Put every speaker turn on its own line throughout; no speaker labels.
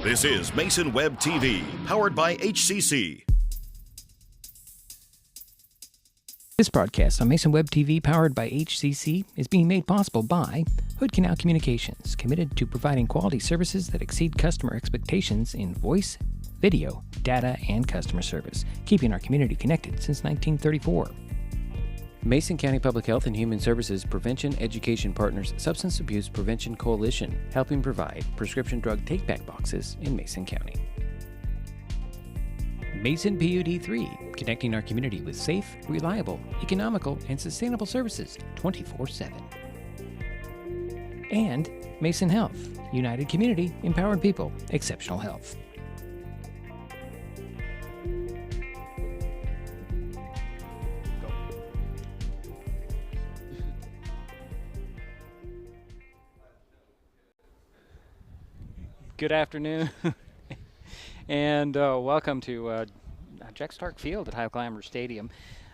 This is Mason Web TV, powered by HCC.
This broadcast on Mason Web TV, powered by HCC, is being made possible by Hood Canal Communications, committed to providing quality services that exceed customer expectations in voice, video, data, and customer service, keeping our community connected since 1934. Mason County Public Health and Human Services Prevention Education Partners Substance Abuse Prevention Coalition, helping provide prescription drug take-back boxes in Mason County. Mason PUD 3, connecting our community with safe, reliable, economical, and sustainable services 24/7. And Mason Health, united community, empowered people, exceptional health. Good afternoon, and welcome to Jack Stark Field at Highclimbers Stadium.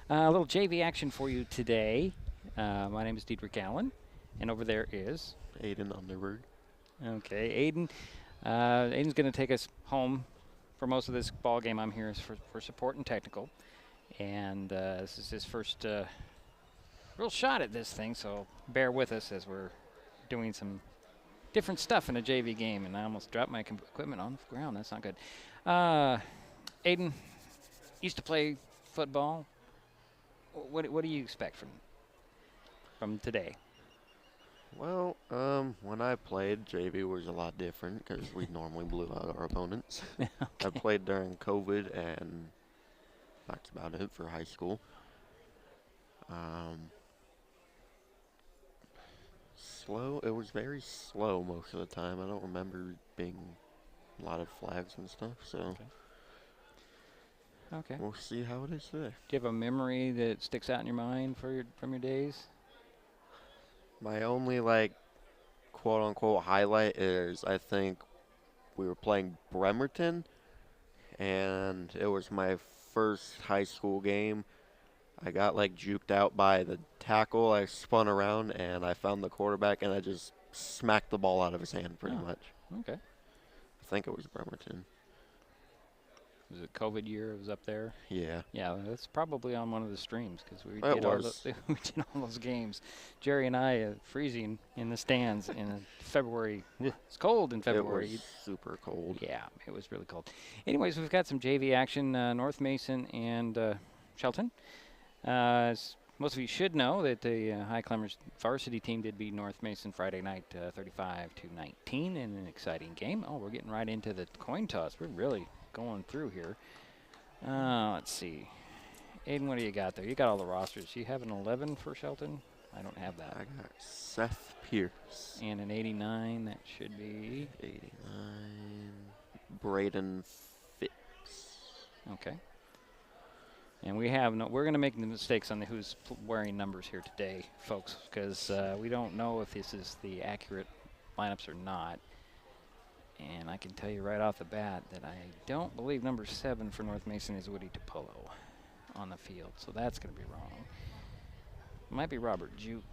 A little JV action for you today. My name is Diedrich Allen, and over there is
Aiden Underberg.
Okay, Aiden. Aiden's going to take us home for most of this ball game. I'm here for support and technical, and this is his first real shot at this thing. So bear with us as we're doing some different stuff in a JV game, and I almost dropped my equipment on the ground. That's not good. Aiden used to play football. What do you expect from today?
Well, when I played, JV was a lot different because we normally blew out our opponents.
Okay.
I played during COVID, and that's about it for high school. Slow. It was very slow most of the time. I don't remember being a lot of flags and stuff, so
Okay.
we'll see how it is today.
Do you have a memory that sticks out in your mind from your days?
My only, quote-unquote highlight is I think we were playing Bremerton, and it was my first high school game. I got, juked out by the tackle. I spun around, and I found the quarterback, and I just smacked the ball out of his hand pretty much.
Okay.
I think it was Bremerton.
Was it COVID year? It was up there?
Yeah.
Yeah, that's probably on one of the streams because we
It
did
was.
we did all those games. Jerry and I freezing in the stands in February. It's cold in February.
It was super cold.
Yeah, it was really cold. Anyways, we've got some JV action, North Mason and Shelton. As most of you should know that the Highclimbers varsity team did beat North Mason Friday night 35-19 in an exciting game. Oh, we're getting right into the coin toss. We're really going through here. Let's see. Aiden, what do you got there? You got all the rosters. You have an 11 for Shelton? I don't have that.
I got Seth Pierce.
And an 89, that should be?
89. Braden Fitz.
Okay. And we're going to make the mistakes on who's wearing numbers here today, folks, because we don't know if this is the accurate lineups or not. And I can tell you right off the bat that I don't believe number 7 for North Mason is Woody DiPolo on the field, so that's going to be wrong. It might be Robert Juke.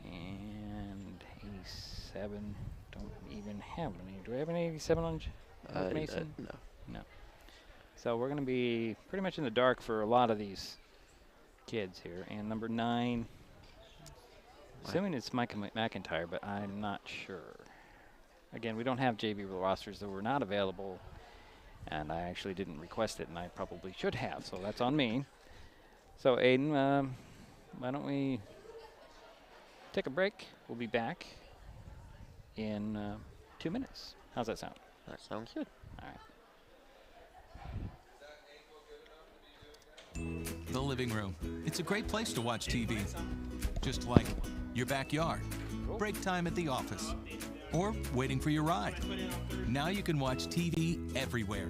And 87, don't even have any. Do we have an 87 on North Mason?
No.
So we're going to be pretty much in the dark for a lot of these kids here. And number 9, assuming it's Mike McIntyre, but I'm not sure. Again, we don't have JV rosters that were not available, and I actually didn't request it, and I probably should have, so that's on me. So, Aiden, why don't we take a break? We'll be back in 2 minutes. How's that sound?
That sounds good.
All right.
The living room. It's a great place to watch TV. Just like your backyard, break time at the office, or waiting for your ride. Now you can watch TV everywhere.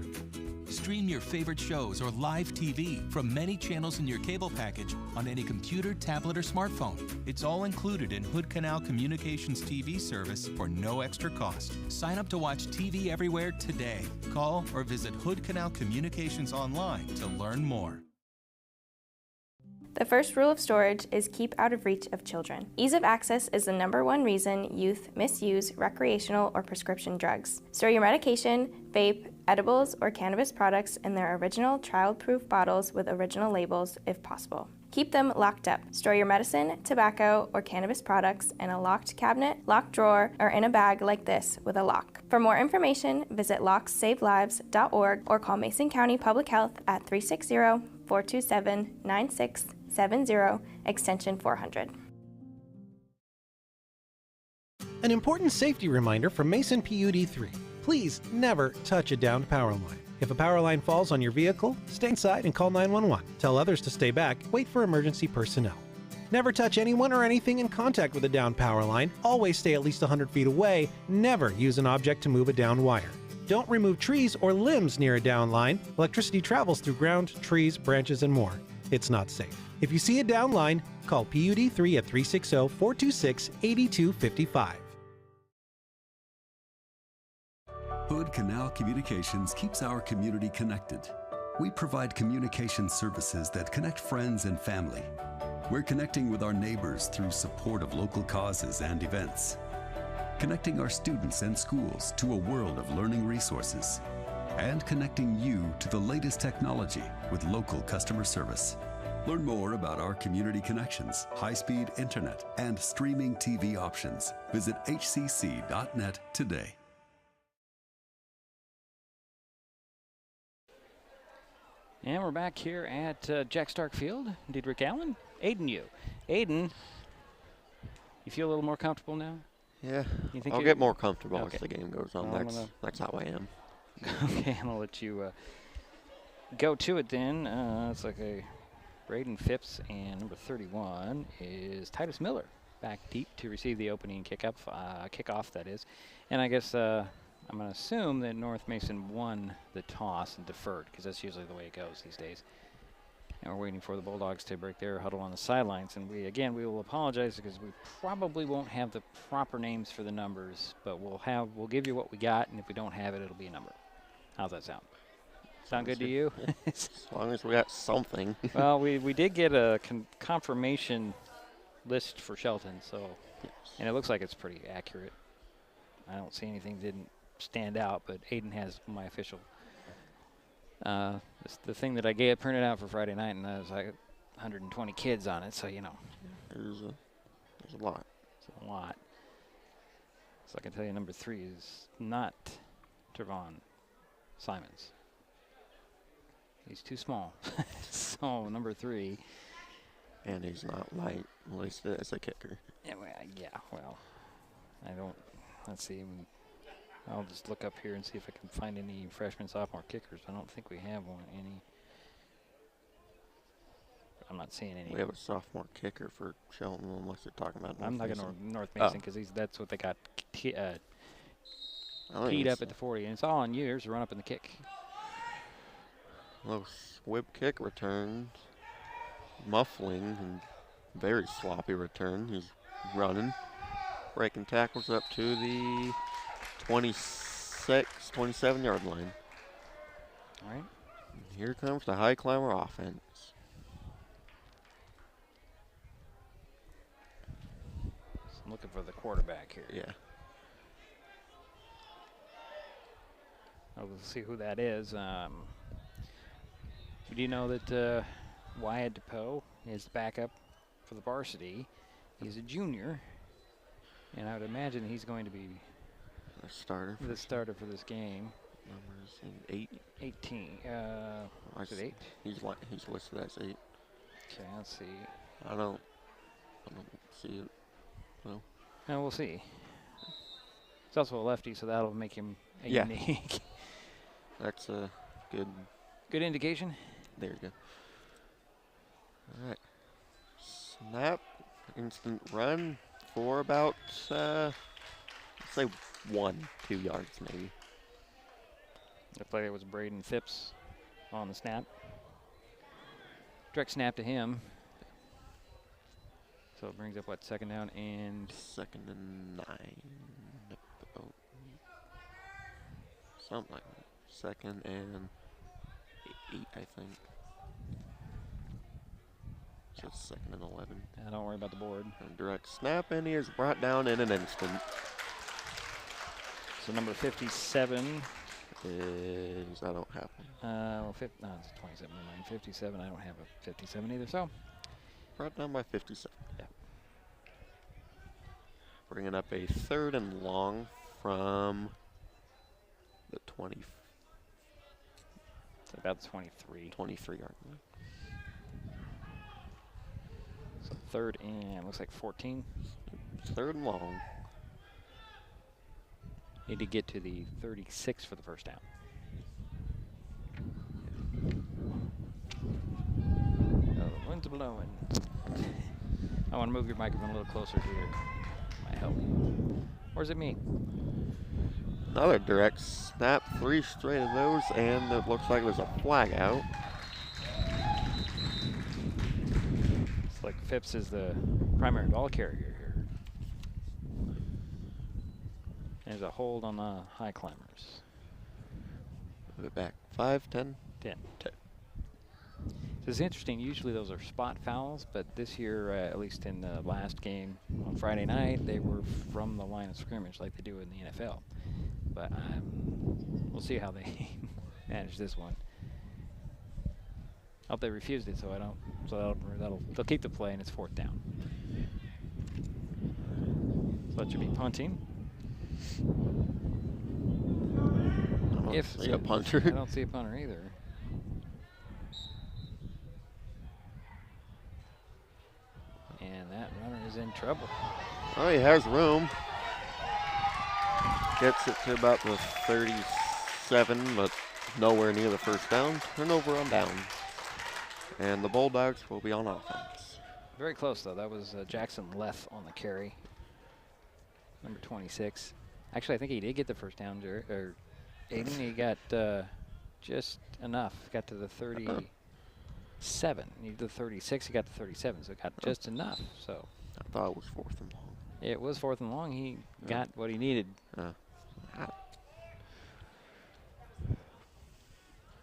Stream your favorite shows or live TV from many channels in your cable package on any computer, tablet, or smartphone. It's all included in Hood Canal Communications TV service for no extra cost. Sign up to watch TV everywhere today. Call or visit Hood Canal Communications online to learn more.
The first rule of storage is keep out of reach of children. Ease of access is the #1 reason youth misuse recreational or prescription drugs. Store your medication, vape, edibles, or cannabis products in their original child-proof bottles with original labels if possible. Keep them locked up. Store your medicine, tobacco, or cannabis products in a locked cabinet, locked drawer, or in a bag like this with a lock. For more information, visit lockssavelives.org or call Mason County Public Health at 360-427-9670, extension 400.
An important safety reminder from Mason PUD3. Please never touch a downed power line. If a power line falls on your vehicle, stay inside and call 911. Tell others to stay back, wait for emergency personnel. Never touch anyone or anything in contact with a downed power line. Always stay at least 100 feet away. Never use an object to move a downed wire. Don't remove trees or limbs near a downed line. Electricity travels through ground, trees, branches, and more. It's not safe. If you see a downed line, call PUD3 at 360-426-8255.
Hood Canal Communications keeps our community connected. We provide communication services that connect friends and family. We're connecting with our neighbors through support of local causes and events. Connecting our students and schools to a world of learning resources. And connecting you to the latest technology with local customer service. Learn more about our community connections, high-speed internet, and streaming TV options. Visit hcc.net today.
And we're back here at Jack Stark Field. Diedrich Allen, Aiden you. Aiden, you feel a little more comfortable now?
Yeah,
You think
I'll
you-
get more comfortable
Okay.
as the game goes on.
Well, I'm
That's how I am.
Okay, I'll let you go to it then. It's like a Braden Phipps, and number 31 is Titus Miller, back deep to receive the opening kickoff, that is. And I guess I'm going to assume that North Mason won the toss and deferred, because that's usually the way it goes these days. And we're waiting for the Bulldogs to break their huddle on the sidelines. And we will apologize because we probably won't have the proper names for the numbers, but we'll give you what we got, and if we don't have it, it'll be a number. How's that sound? Sound good to you?
As long as we got something.
Well, we did get a confirmation list for Shelton, so, and it looks like it's pretty accurate. I don't see anything didn't stand out, but Aiden has my official. It's the thing that I printed out for Friday night, and there's like 120 kids on it, so you know.
There's a lot.
It's a lot. So I can tell you number 3 is not Trevon Simons. He's too small. So number 3.
And he's not listed as a kicker.
Yeah, well, I don't. Let's see. I'll just look up here and see if I can find any freshman, sophomore kickers. I don't think we have any. I'm not seeing any.
We have a sophomore kicker for Shelton, unless you're talking about North
I'm not
Mason.
going to North Mason because that's what they got teed up at the 40, and it's all on you. Here's a run up in the kick.
Little whip kick return, muffling and very sloppy return. He's running, breaking tackles up to the 27-yard line.
All right.
Here comes the Highclimber offense.
So I'm looking for the quarterback here.
Yeah.
We'll see who that is. Do you know that Wyatt DePoe is the backup for the varsity? He's a junior, and I would imagine he's going to be
The starter.
the starter for this game.
Numbers 8.
18. Is it 8?
He's listed as 8.
Okay, let's see.
I don't see it. No.
No, we'll see. He's also a lefty, so that'll make him unique.
That's a good.
Good indication.
There you go. All right. Snap. Instant run for about, let's say 1-2 yards maybe.
Looked like it was Braden Phipps on the snap. Direct snap to him. So it brings up what, second down and
2nd and 9. Oh. Something like that. 2nd and 8, I think. So it's 2nd and 11.
Yeah, don't worry about the board.
And direct snap, and he is brought down in an instant.
So number 57
is, I don't have one.
no, it's 27. Never mind. 57. I don't have a 57 either. So
Brought down by 57.
yeah.
Bringing up a 3rd and long from the 20.
It's about 23.
23-yard line.
So 3rd and looks like 14.
3rd and long.
Need to get to the 36 for the first down. Oh, the wind's blowing. I want to move your microphone a little closer here. Might help. Or is it me?
Another direct snap, 3 straight of those, and it looks like there's a flag out.
It's like Phipps is the primary ball carrier here. There's a hold on the Highclimbers.
Move it back. 5, 10.
10. So it's interesting. Usually those are spot fouls, but this year, at least in the last game on Friday night, they were from the line of scrimmage like they do in the NFL. But we'll see how they manage this one. I hope they refused it, so I don't. So they'll keep the play, and it's 4th down. So that should be punting.
I don't see a punter.
I don't see a punter either. And that runner is in trouble.
Oh, he has room. Gets it to about the 37, but nowhere near the first down. Turnover on down. And the Bulldogs will be on offense.
Very close, though. That was Jackson Leff on the carry. Number 26. Actually, I think he did get the first down, or Aiden. He got just enough. Got to the 37. He did the 36. He got the 37, so it got just enough. So
I thought it was 4th and long.
it was 4th and long. He got what he needed.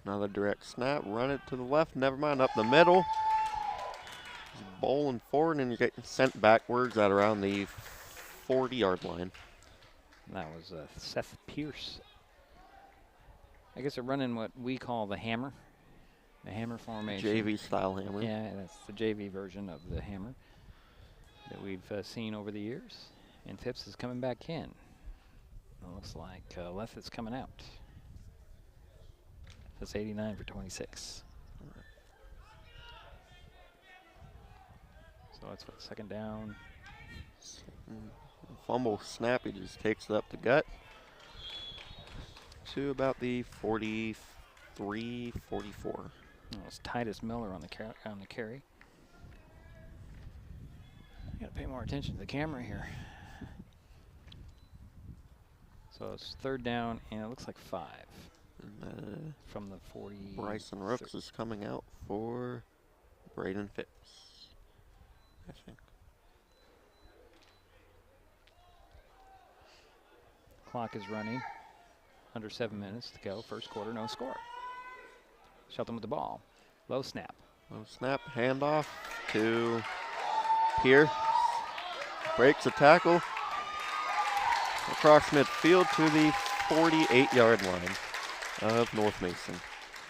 Another direct snap. Run it to the left. Never mind. Up the middle. He's bowling forward, and you're getting sent backwards at around the 40-yard line.
That was Seth Pierce. I guess they're running what we call the hammer formation.
JV style hammer.
Yeah, that's the JV version of the hammer that we've seen over the years. And Phipps is coming back in. It looks like Leff is coming out. That's 89 for 26. So that's what, 2nd down.
Fumble snap, he just takes it up the gut to about the 43, 44.
Oh, it's Titus Miller on the carry. I gotta pay more attention to the camera here. So it's 3rd down, and it looks like 5 from the 40.
Bryson Rooks is coming out for Braden Phipps, I think.
Clock is running. Under 7 minutes to go. First quarter, no score. Shelton with the ball. Low snap.
Low snap, handoff to Pierce. Breaks a tackle across midfield to the 48-yard line of North Mason.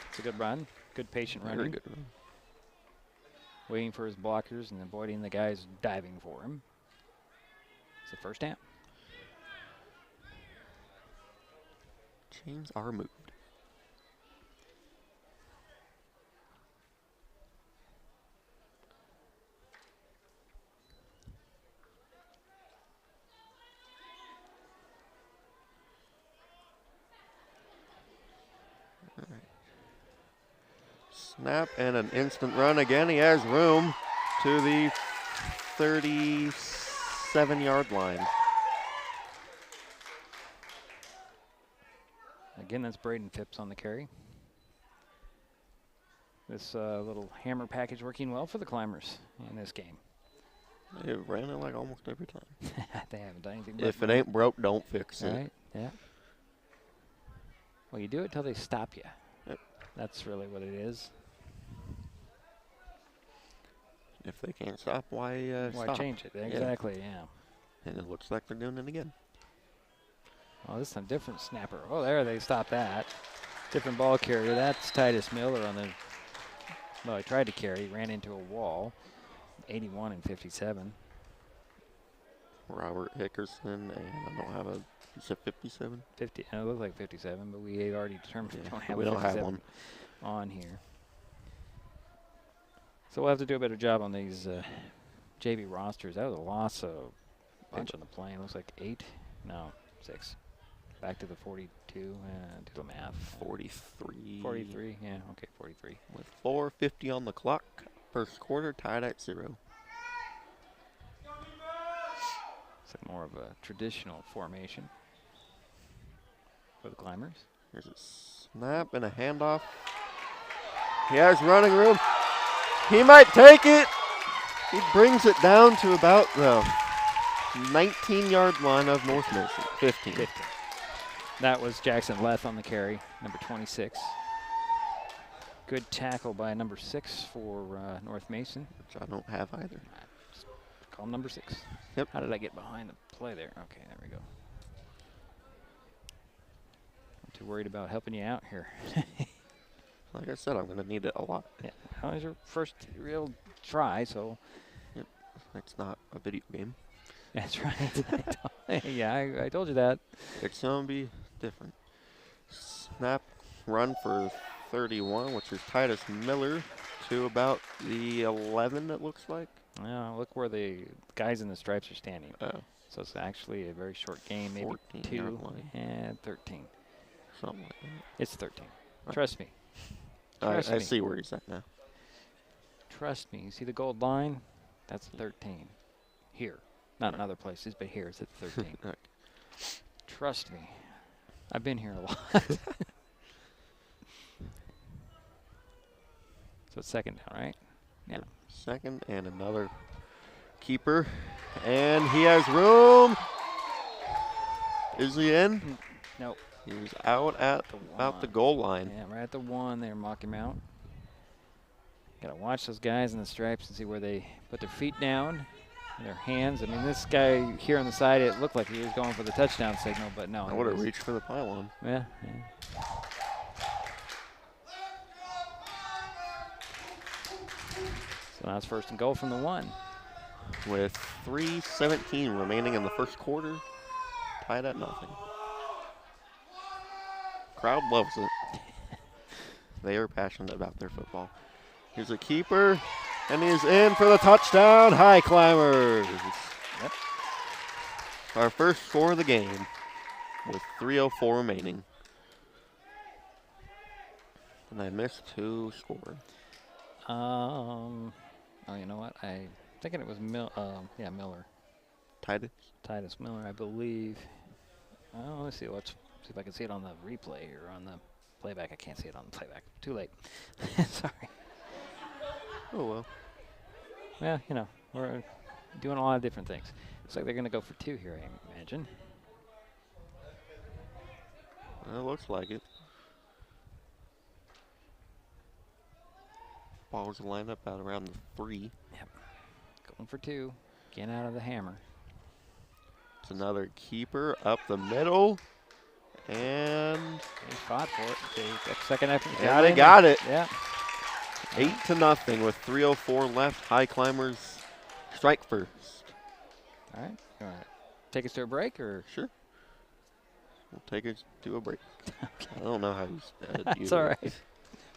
It's a good run. Good patient running.
Very good run.
Waiting for his blockers and avoiding the guys diving for him. It's the 1st down.
Chains are moved. All right. Snap and an instant run again. He has room to the 37-yard line.
Again, that's Braden Phipps on the carry. This little hammer package working well for the Climbers in this game.
They ran it like almost every time.
They haven't done anything.
If it ain't broke, don't fix it.
Right, yeah. Well, you do it till they stop you.
Yep.
That's really what it is.
If they can't stop, why
Why
stop?
change it? Exactly, yeah.
And it looks like they're doing it again.
Oh, this is a different snapper. Oh, there, they stopped that. Different ball carrier. That's Titus Miller on the, well, he tried to carry, ran into a wall. 81 and 57.
Robert Hickerson, and I don't have a, you said 57?
50, it looks like 57, but we had already determined we
we
don't have
have
57
one
on here. So we'll have to do a better job on these JV rosters. That was a loss of a bunch on the plane. Looks like 8, no, 6. Back to the 42, do the math.
43.
43, yeah, okay, 43.
With 4:50 on the clock, first quarter tied at 0.
It's like more of a traditional formation for the Climbers.
Here's a snap and a handoff. He has running room. He might take it. He brings it down to about the 19-yard line of North Mason. 15.
That was Jackson Leth on the carry, number 26. Good tackle by number 6 for North Mason.
Which I don't have either.
Just call him number 6.
Yep.
How did I get behind the play there? Okay, there we go. Not too worried about helping you out here.
Like I said, I'm going to need it a lot.
Yeah, well, it's your first real try, so.
Yep. It's not a video game.
That's right. Yeah, I told you that.
It's going to be different. Snap, run for 31, which is Titus Miller, to about the 11, it looks like.
Yeah, look where the guys in the stripes are standing.
Oh.
So it's actually a very short game, maybe 2 and 13.
Something like that.
It's 13.
Right.
Trust me.
I
me.
see where he's at now.
Trust me. You see the gold line? That's 13. Here. Not in other places, but here it's at 13.
Right.
Trust me. I've been here a lot. So it's second down, right? Yeah.
Second and another keeper. And he has room. Is he in?
Nope.
He's out at about the goal line.
Yeah, right at the 1 there, mock him out. Got to watch those guys in the stripes and see where they put their feet down, and their hands. I mean, this guy here on the side, it looked like he was going for the touchdown signal, but no.
I would have reached for the pylon.
Yeah. So now it's first and goal from the 1.
With 3:17 remaining in the first quarter, tied at nothing. Crowd loves it. They are passionate about their football. Here's a keeper, and he's in for the touchdown. Highclimbers.
Yep.
Our first score of the game with 3:04 remaining. And I missed who scored.
Oh, you know what? I'm thinking it was Miller. Titus Miller, I believe. Oh, let's see. Let's see if I can see it on the replay here, on the playback. I can't see it on the playback. Too late. Sorry.
Oh, well.
Well, you know, we're doing a lot of different things. Looks like they're going to go for 2 here, I imagine.
It looks like it. Balls line up out around the 3.
Yep. Going for 2. Getting out of the hammer.
It's another keeper up the middle. And
He fought for it. The second effort.
yeah, they got it.
Yeah.
8-0 with 3:04 left. Highclimbers strike first.
All right. You want to take us to a break, or?
Sure. We'll take it to a break.
Okay.
I don't know how you said
That's all right.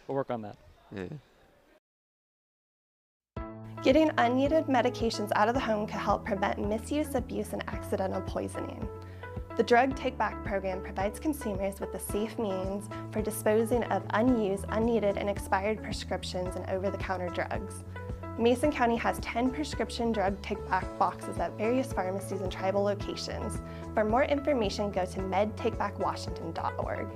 We'll work on that.
Yeah.
Getting unneeded medications out of the home can help prevent misuse, abuse, and accidental poisoning. The Drug Take Back program provides consumers with a safe means for disposing of unused, unneeded, and expired prescriptions and over-the-counter drugs. Mason County has 10 prescription drug take-back boxes at various pharmacies and tribal locations. For more information, go to medtakebackwashington.org.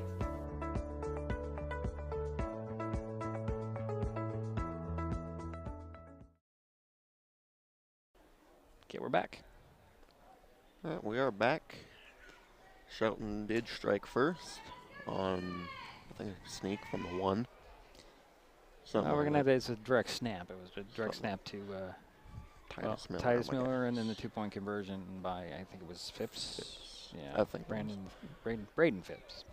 Okay, we're back.
We are back. Shelton did strike first on, I think, a sneak from the 1. Something
we're
like
going to have
that.
it's a direct snap. It was a direct snap to Titus Miller, and then the 2-point conversion by, I think it was Phipps. Yeah,
I think
Braden Phipps.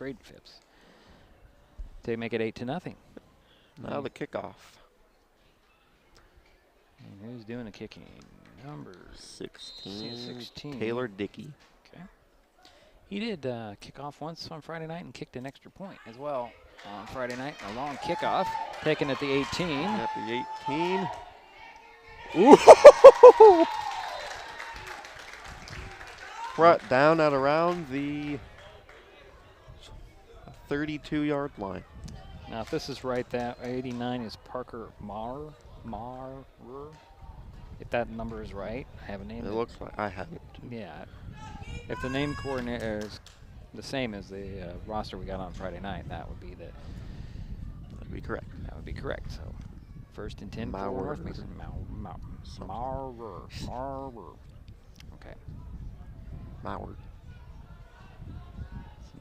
They make it 8-0.
Now the kickoff.
And who's doing the kicking? Number
16. Taylor Dickey.
Okay. He did kick off once on Friday night and kicked an extra point as well on Friday night. A long kickoff, taken at the 18.
At the 18.
Ooh!
Brought down at around the 32-yard line.
Now, if this is right, that 89 is Parker Marr. If that number is right, I have a name.
It looks like I have it.
Yeah. If the name coordinator is the same as the roster we got on Friday night, that would be
That'd be correct.
That would be correct. So, 1st and 10 for
Maurer.
North Mason. Maurer. Okay.
Maurer.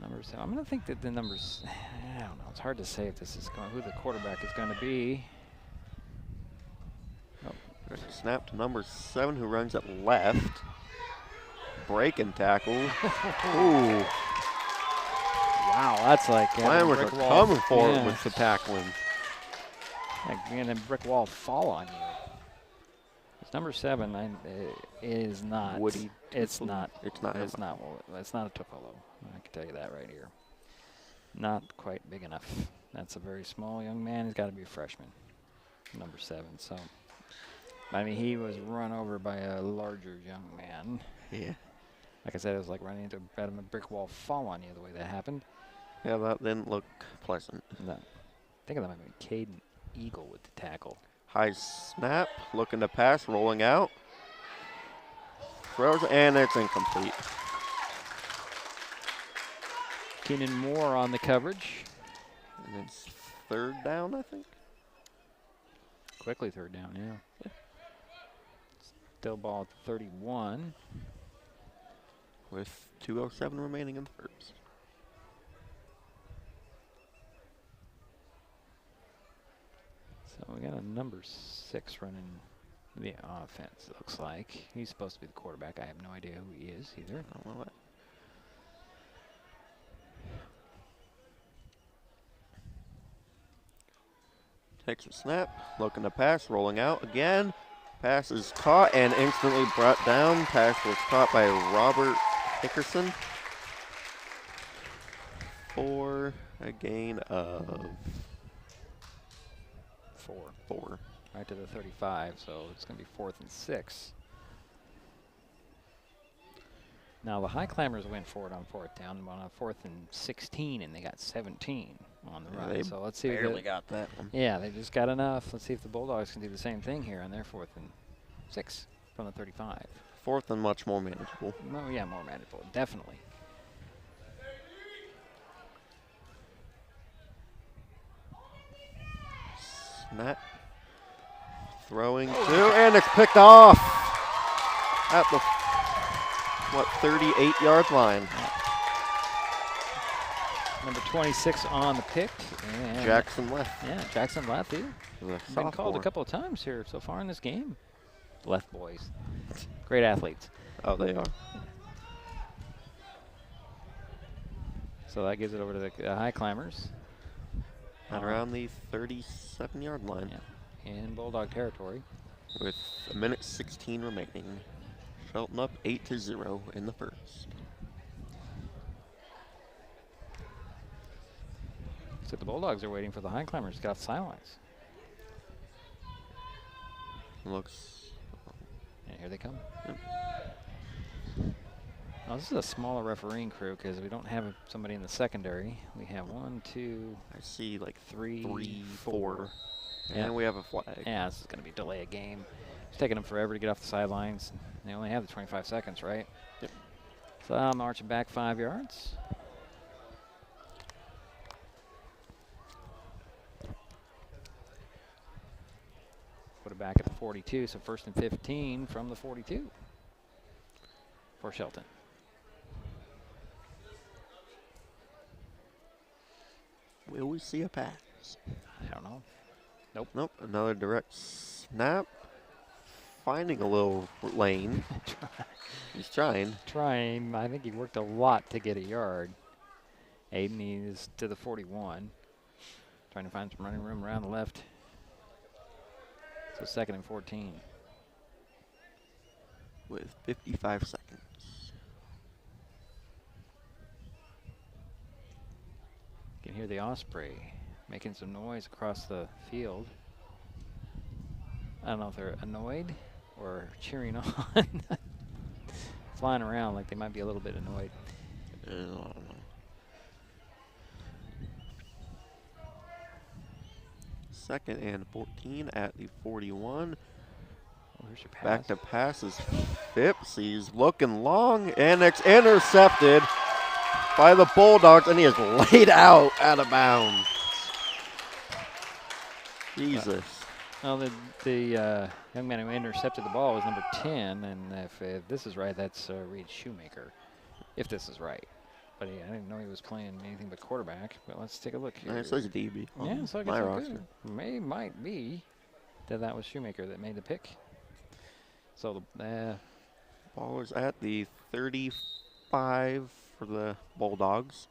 Number 7. I'm going to think that the numbers, I don't know. It's hard to say if this is going, who the quarterback is going to be. Oh.
There's a snap to number 7 who runs at left. Breaking tackle. Ooh.
Wow, that's like
Climbers are coming for it with the tackling.
Like getting a brick wall fall on you. It's number 7 is not.
Woody.
It's not.
It's not.
It's not. It's not a Tupelo. I can tell you that right here. Not quite big enough. That's a very small young man. He's got to be a freshman. Number 7. So, I mean, he was run over by a larger young man.
Yeah.
Like I said, it was like running into a brick wall fall on you the way that happened.
Yeah, that didn't look pleasant.
No. I think that might be Caden Eagle with the tackle.
High snap, looking to pass, rolling out. Throws, and it's incomplete.
Keenan Moore on the coverage.
And it's 3rd down, I think.
Quickly 3rd down, yeah. Still ball at 31.
With 2:07 remaining in the first.
So we got a number 6 running the offense, it looks like. He's supposed to be the quarterback. I have no idea who he is either.
I don't know what. Takes a snap, looking to pass, rolling out again. Pass is caught and instantly brought down. Pass was caught by Robert Hickerson for a gain of 4.
Right to the 35, so it's going to be 4th and 6. Now the Highclimbers went for it on 4th down, on a 4th and 16, and they got 17 on the run.
They
So let's see.
barely got that one.
Yeah, they just got enough. Let's see if the Bulldogs can do the same thing here on their 4th and 6 from the 35.
4th and much more manageable.
Well, yeah, more manageable, definitely.
Snap. Throwing and it's picked off at the 38-yard line.
Number 26 on the pick. And
Jackson left.
Yeah, Jackson left here.
The
Been called a couple of times here so far in this game. Left boys. Great athletes.
Oh, they are.
So that gives it over to the Highclimbers.
At around the 37-yard line.
Yeah. In Bulldog territory.
With 1:16 remaining. Shelton up 8-0 in the first.
So the Bulldogs are waiting for the Highclimbers to get off the sidelines.
Looks.
And here they come.
Yep.
Now this is a smaller refereeing crew because we don't have somebody in the secondary. We have 1, 2,
I see like
3,
4.
Yeah.
And we have a flag.
Yeah, this is going to be delay a game. It's taking them forever to get off the sidelines. They only have the 25 seconds, right?
Yep.
So I'm marching back 5 yards. Put it back at the 42, so 1st and 15 from the 42 for Shelton.
Will we see a pass?
I don't know.
Nope. Another direct snap. Finding a little lane. He's trying.
I think he worked a lot to get a yard. Aiden is to the 41. Trying to find some running room around the left. So 2nd and 14.
With 55 seconds.
You can hear the osprey making some noise across the field. I don't know if they're annoyed or cheering on. Flying around like they might be a little bit annoyed.
I don't know. Second and 14 at the 41.
Where's your pass?
Back to pass is Phipps. He's looking long, and it's intercepted by the Bulldogs, and he is laid out of bounds. Jesus.
Well, the young man who intercepted the ball was number 10, and if this is right, that's Reed Shoemaker, if this is right. But I didn't know he was playing anything but quarterback. But let's take a look here.
It says DB.
Yeah, so I guess
my
it
roster.
might be that was Shoemaker that made the pick. So the
Ball is at the 35 for the Bulldogs.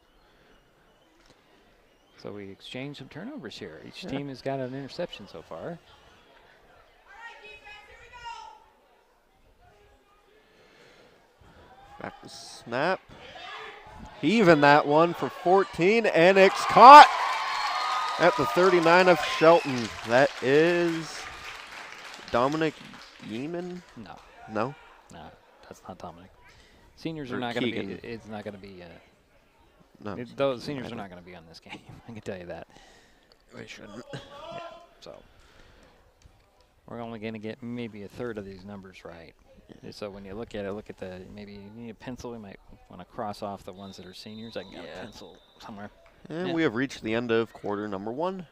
So we exchanged some turnovers here. Each team has got an interception so far.
Back to snap. Even that one for 14, and it's caught at the 39 of Shelton. That is Dominic Yeeman?
No.
No?
No, that's not Dominic. Seniors
Or
are not going to be.
Keegan.
It's not going to be.
No.
Those seniors are not going to be on this game. I can tell you that.
They shouldn't.
Yeah. So we're only going to get maybe a third of these numbers right.
Yeah.
So when you look at it, look at the maybe you need a pencil. We might want to cross off the ones that are seniors. I can get a pencil somewhere.
And we have reached the end of quarter number 1.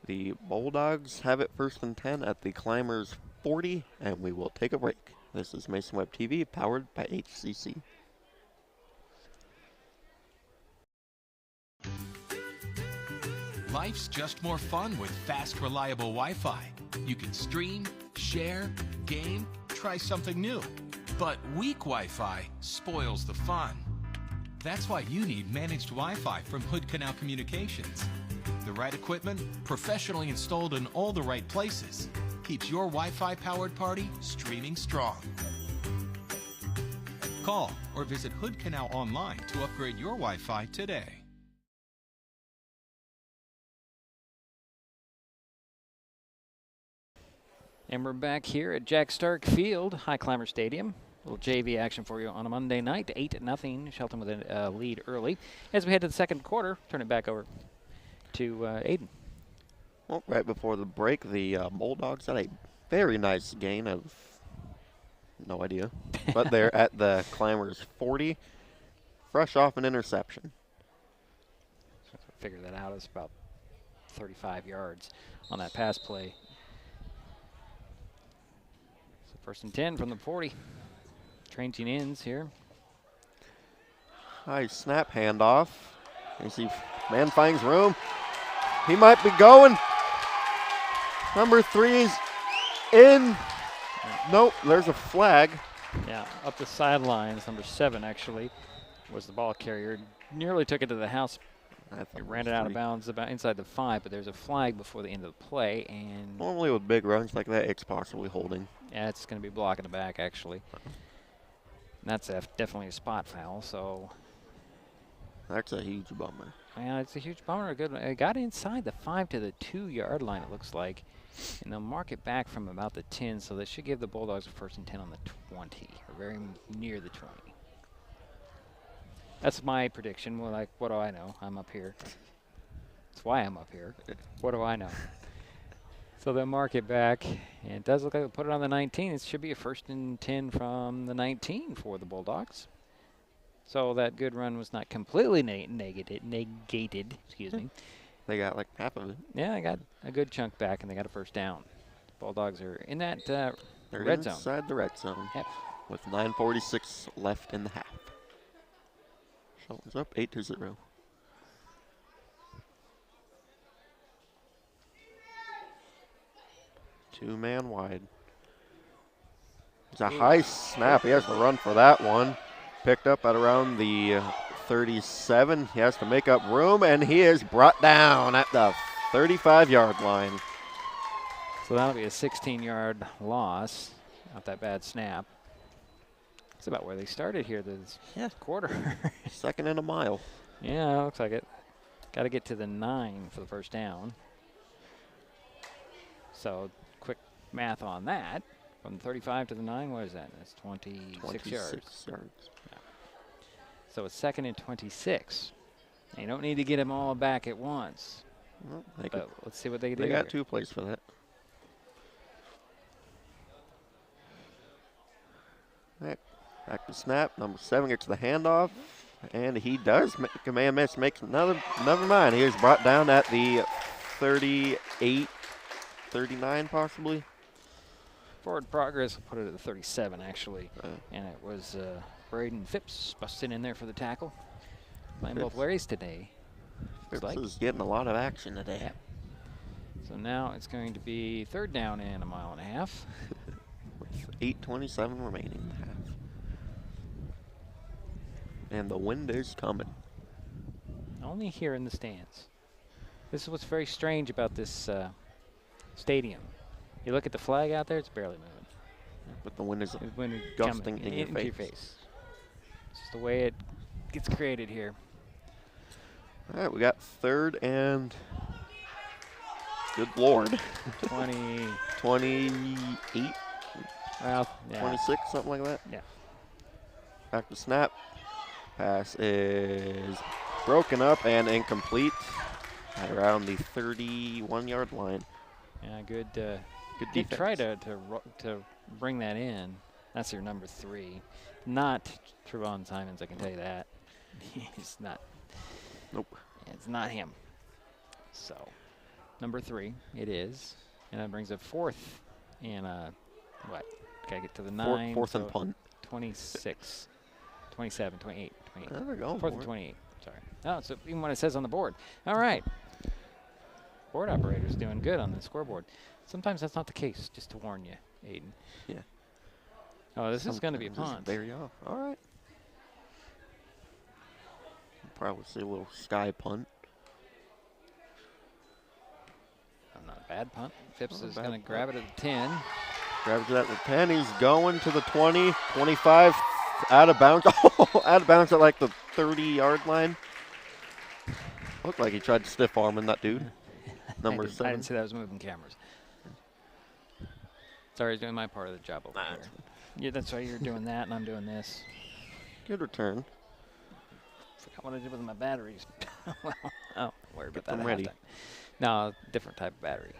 The Bulldogs have it 1st and 10 at the Climbers 40, and we will take a break. This is Mason Web TV, powered by HCC.
Life's just more fun with fast, reliable Wi-Fi. You can stream, share, game, try something new. But weak Wi-Fi spoils the fun. That's why you need managed Wi-Fi from Hood Canal Communications. The right equipment, professionally installed in all the right places, keeps your Wi-Fi powered party streaming strong. Call or visit Hood Canal online to upgrade your Wi-Fi today.
And we're back here at Jack Stark Field, Highclimber Stadium. A little JV action for you on a Monday night. 8-0. Shelton with a lead early. As we head to the second quarter, turn it back over to Aiden.
Well, right before the break, the Bulldogs had a very nice gain of no idea. But they're at the Climbers 40, fresh off an interception.
So figure that out. It's about 35 yards on that pass play. So 1st and 10 from the 40. Changing ends here.
High snap handoff. You see, man finds room. He might be going. Number 3's in. Nope, there's a flag.
Yeah, up the sidelines, number 7 actually was the ball carrier. Nearly took it to the house. It ran it out of bounds about inside the 5, but there's a flag before the end of the play. And
normally with big runs like that, it's possibly holding.
Yeah, it's going to be blocking the back actually. And that's definitely a spot foul, so.
That's a huge bummer.
Yeah, it's a huge bummer. It got inside the 5 to the 2-yard line, it looks like. And they'll mark it back from about the 10, so they should give the Bulldogs a 1st and 10 on the 20, or very near the 20. That's my prediction. Well, like, what do I know? I'm up here. That's why I'm up here. What do I know? So they'll mark it back, and it does look like they'll put it on the 19. It should be a 1st and 10 from the 19 for the Bulldogs. So that good run was not completely negated. Excuse me.
They got like half of it.
Yeah, they got a good chunk back, and they got a 1st down. Bulldogs are in that
They're
red zone.
inside the red zone.
Yep.
With 9:46 left in the half. Shelton's up 8-0. 2-man wide. It's a high snap. He has to run for that one. Picked up at around the 37. He has to make up room, and he is brought down at the 35-yard line.
So that'll be a 16-yard loss. Not that bad snap. That's about where they started here this quarter.
Second and a mile.
Yeah, looks like it. Got to get to the 9 for the first down. So quick math on that. From 35 to the 9, what is that? That's 26 yards. Yeah. So it's 2nd and 26. And you don't need to get them all back at once.
Well,
but let's see what they do.
They got
here.
2 plays for that. Right. Back to snap. Number 7 gets the handoff. And he does make a man miss. Makes another. Never mind. He is brought down at the 38, 39 possibly.
Forward progress, we'll put it at the 37 actually. And it was Braden Phipps busting in there for the tackle. Playing both ways today.
Phipps is getting a lot of action today.
Yeah. So now it's going to be 3rd down and a mile and a half.
With 8:27 remaining in the half. And the wind is coming.
Only here in the stands. This is what's very strange about this stadium. You look at the flag out there, it's barely moving.
But the wind is
when
gusting in your face.
It's just the way it gets created here.
All right, we got 3rd and, good Lord, 28,
well, yeah.
26, something like that.
Yeah.
Back to snap. Pass is broken up and incomplete at around the 31-yard line.
Yeah, good.
Good
did
defense.
try to bring that in. That's your number 3. Not Trevon Simons, I can tell you that. He's not.
Nope.
It's not him. So, number 3, it is. And that brings a 4th and what? Gotta get to the 9.
4th and punt.
26, 27, 28, 28.
There we go.
4th and 28. Sorry. Oh, so even what it says on the board. All right. Board operator's doing good on the scoreboard. Sometimes that's not the case, just to warn you, Aiden.
Yeah.
Oh, this is going to be a
Sometimes
punt.
it's very off. All right. Probably see a little sky punt.
Not a bad punt. Phipps
Not a
is
bad
going to
punt.
grab it at the 10.
Grabs it at the 10. He's going to the 20, 25, out of bounds. Oh, out of bounds at like the 30-yard line. Looked like he tried to stiff arming that dude. Number 7.
I didn't see that. I was moving cameras. Sorry, I was doing my part of the job over here. Yeah, that's why you're doing that, and I'm doing this.
Good return.
Forgot what I did with my batteries. Well, oh, worry about
Get
that.
them
at
ready.
halftime. No, different type of battery.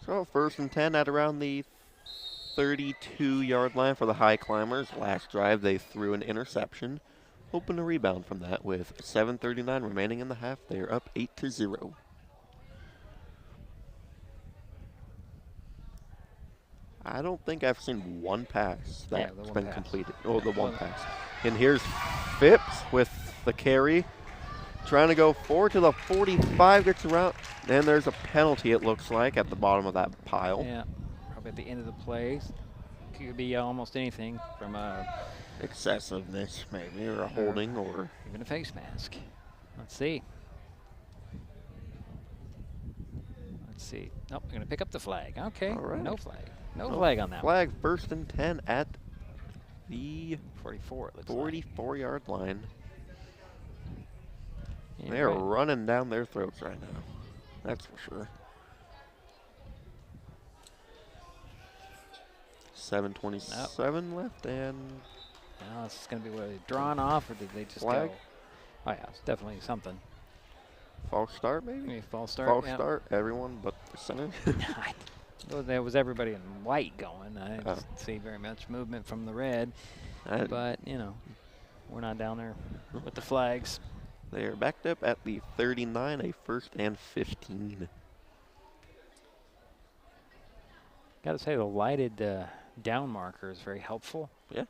So 1st and 10 at around the 32-yard line for the Highclimbers. Last drive, they threw an interception. Hoping to rebound from that with 7:39 remaining in the half. They are up 8-0. I don't think I've seen one pass that's been completed. Oh, the one pass. And here's Phipps with the carry. Trying to go forward to the 45, gets around. And there's a penalty, it looks like, at the bottom of that pile.
Yeah, probably at the end of the play. Could be almost anything from a
excessiveness, maybe, or a holding, or
even a face mask. Let's see. Let's see. Oh, we're going to pick up the flag. Okay,
all right.
No flag. No flag on that
flag, 1st and 10 at the
44, it looks
44-yard line.
Yeah,
they are running down their throats right now. That's for sure. 7:27 left, and
now this is going to be where they drawn off, or did they just
flag?
go? Oh yeah, it's definitely something.
False start, maybe?
Maybe false start.
False start, everyone but the center.
Well, there was everybody in white going. I didn't see very much movement from the red. But, you know, we're not down there with the flags.
They are backed up at the 39, a 1st and 15.
Got to say, the lighted down marker is very helpful.
Yeah.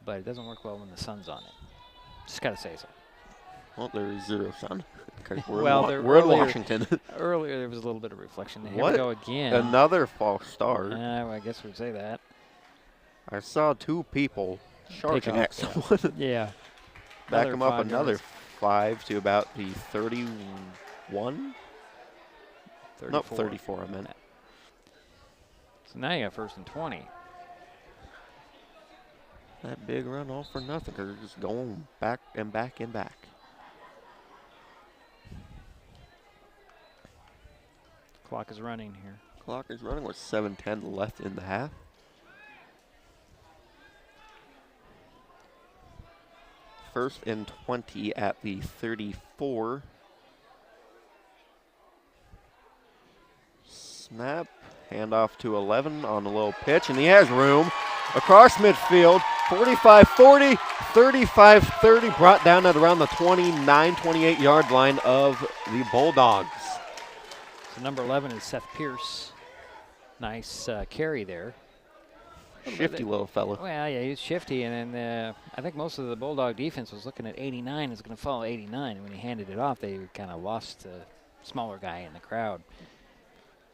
But it doesn't work well when the sun's on it. Just got to say so.
Well, there is 0 sun. 'Cause we're
Well,
we're in
earlier-
Washington.
Earlier there was a little bit of reflection. Here
What?
we go again.
Another false start.
Well, I guess we'd say that.
I saw 2 people charging at
off, yeah.
someone.
Yeah.
Back
Another
them up
5
another
yards.
5 to about the 31?
34.
Nope, 34 I meant.
So now you got 1st and 20.
That big run all for nothing because they're just going back and back and back.
Clock is running here.
Clock is running with 7:10 left in the half. First and 20 at the 34. Snap, handoff to 11 on a low pitch, and he has room across midfield. 45-40, 35-30, brought down at around the 29-28 yard line of the Bulldogs.
So number 11 is Seth Pierce. Nice carry there.
Shifty little fella.
Well, yeah, he's shifty, and then I think most of the Bulldog defense was looking at 89 is going to follow 89, and when he handed it off, they kind of lost the smaller guy in the crowd.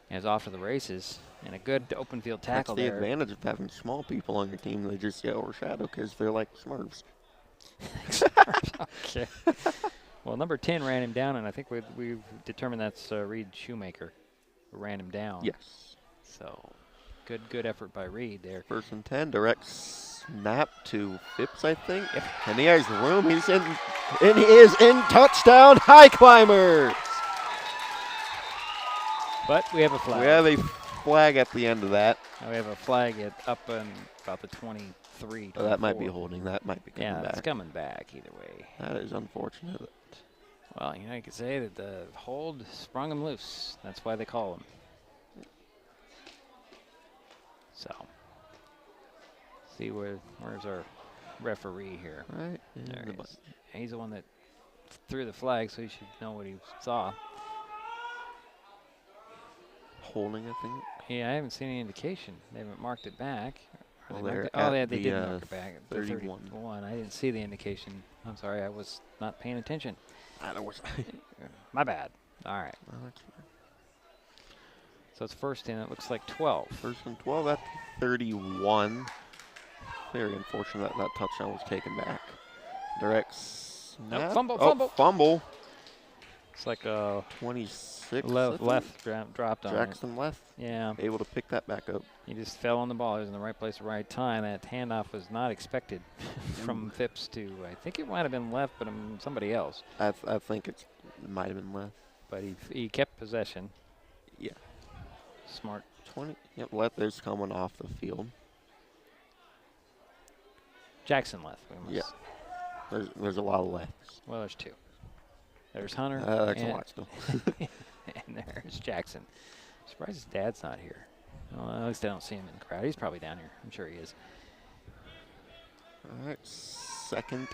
And was off to the races, and a good open field tackle
That's the
there.
advantage of having small people on your team. They just get overshadowed because they're like Smurfs.
Okay. Well, number 10 ran him down, and I think we've determined that's Reed Shoemaker who ran him down.
Yes.
So good effort by Reed there.
1st and 10, direct snap to Phipps, I think. Yep. And he has room. He's in, and he is in touchdown, Highclimbers.
But we have a flag.
We have a flag at the end of that.
Now we have a flag at up in about the 23.
Oh, that might be
24.
holding. That might be coming
Yeah,
back.
it's coming back either way.
That is unfortunate.
Well, you could say that the hold sprung him loose. That's why they call him. So, see where's our referee here?
Right.
There he is. He's the one that threw the flag, so he should know what he saw.
Holding, I think.
Yeah, I haven't seen any indication. They haven't marked it back.
Well,
They
they're
marked it- oh,
at
they
the,
did mark it back. The
31.
31. I didn't see the indication. I'm sorry, I was not paying attention. My bad. All right.
Well, that's fine.
So it's 1st and it looks like 12.
1st and 12 at 31. Very unfortunate that that touchdown was taken back. Direct snap.
Fumble,
oh,
fumble.
Fumble.
It's like a
26.
left dropped on
Jackson left.
it. Yeah.
Able to pick that back up.
He just fell on the ball. He was in the right place at the right time. That handoff was not expected from Phipps to, I think it might have been left, but somebody else.
I think it might have been left.
But he kept possession.
Yeah.
Smart.
20. Yep, left is coming off the field.
Jackson left. We must
There's a lot of lefts.
Well, there's 2. There's Hunter.
That's a
and,
lot still.
and there's Jackson. Surprised his dad's not here. Well, at least I don't see him in the crowd. He's probably down here. I'm sure he is.
All right, 2nd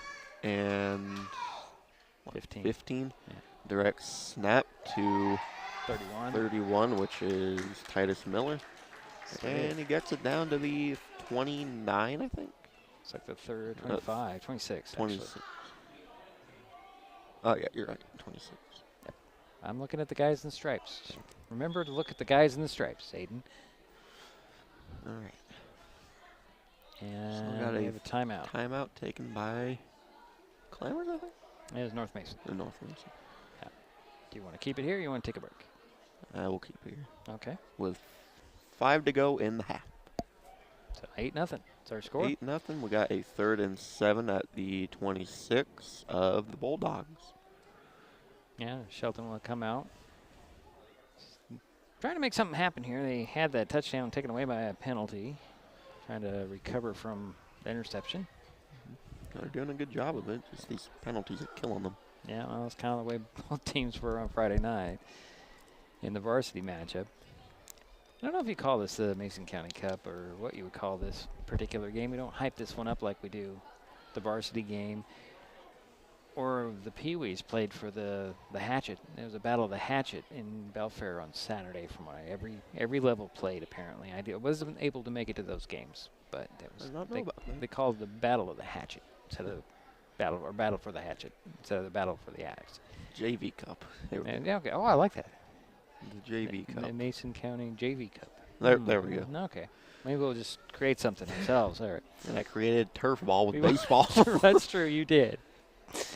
and
15.
15.
Yeah.
Direct snap to
31.
31, which is Titus Miller. And he gets it down to the 29, I think.
It's like the 25, 26.
26.
Actually.
Oh, yeah, you're right. 26.
I'm looking at the guys in the stripes. Remember to look at the guys in the stripes, Aiden.
All right.
And
we got
we
a
have a timeout.
Timeout taken by Clammers, I think.
It was North Mason.
The North Mason.
Do you want to keep it here or you want to take a break?
We'll keep it here.
Okay.
With 5 to go in the half.
So 8-0. It's our score.
8-0. We got a 3rd and 7 at the 26 of the Bulldogs.
Yeah, Shelton will come out. Trying to make something happen here. They had that touchdown taken away by a penalty. Trying to recover from the interception.
They're doing a good job of it. Just these penalties are killing them.
Yeah, well, that's kind of the way both teams were on Friday night in the varsity matchup. I don't know if you call this the Mason County Cup or what you would call this particular game. We don't hype this one up like we do the varsity game. Or the Pee-wees played for the Hatchet. There was a battle of the Hatchet in Belfair on Saturday from what every level played apparently. I wasn't able to make it to those games, but
I did not know about that.
they called the Battle of the Hatchet instead of battle for the hatchet instead of the battle for the axe.
JV Cup. There we go.
Yeah, okay. Oh, I like that.
The JV Cup.
The Mason County JV Cup.
There we go.
Okay. Maybe we'll just create something ourselves. All right.
And I created turf ball with baseball.
That's true. You did.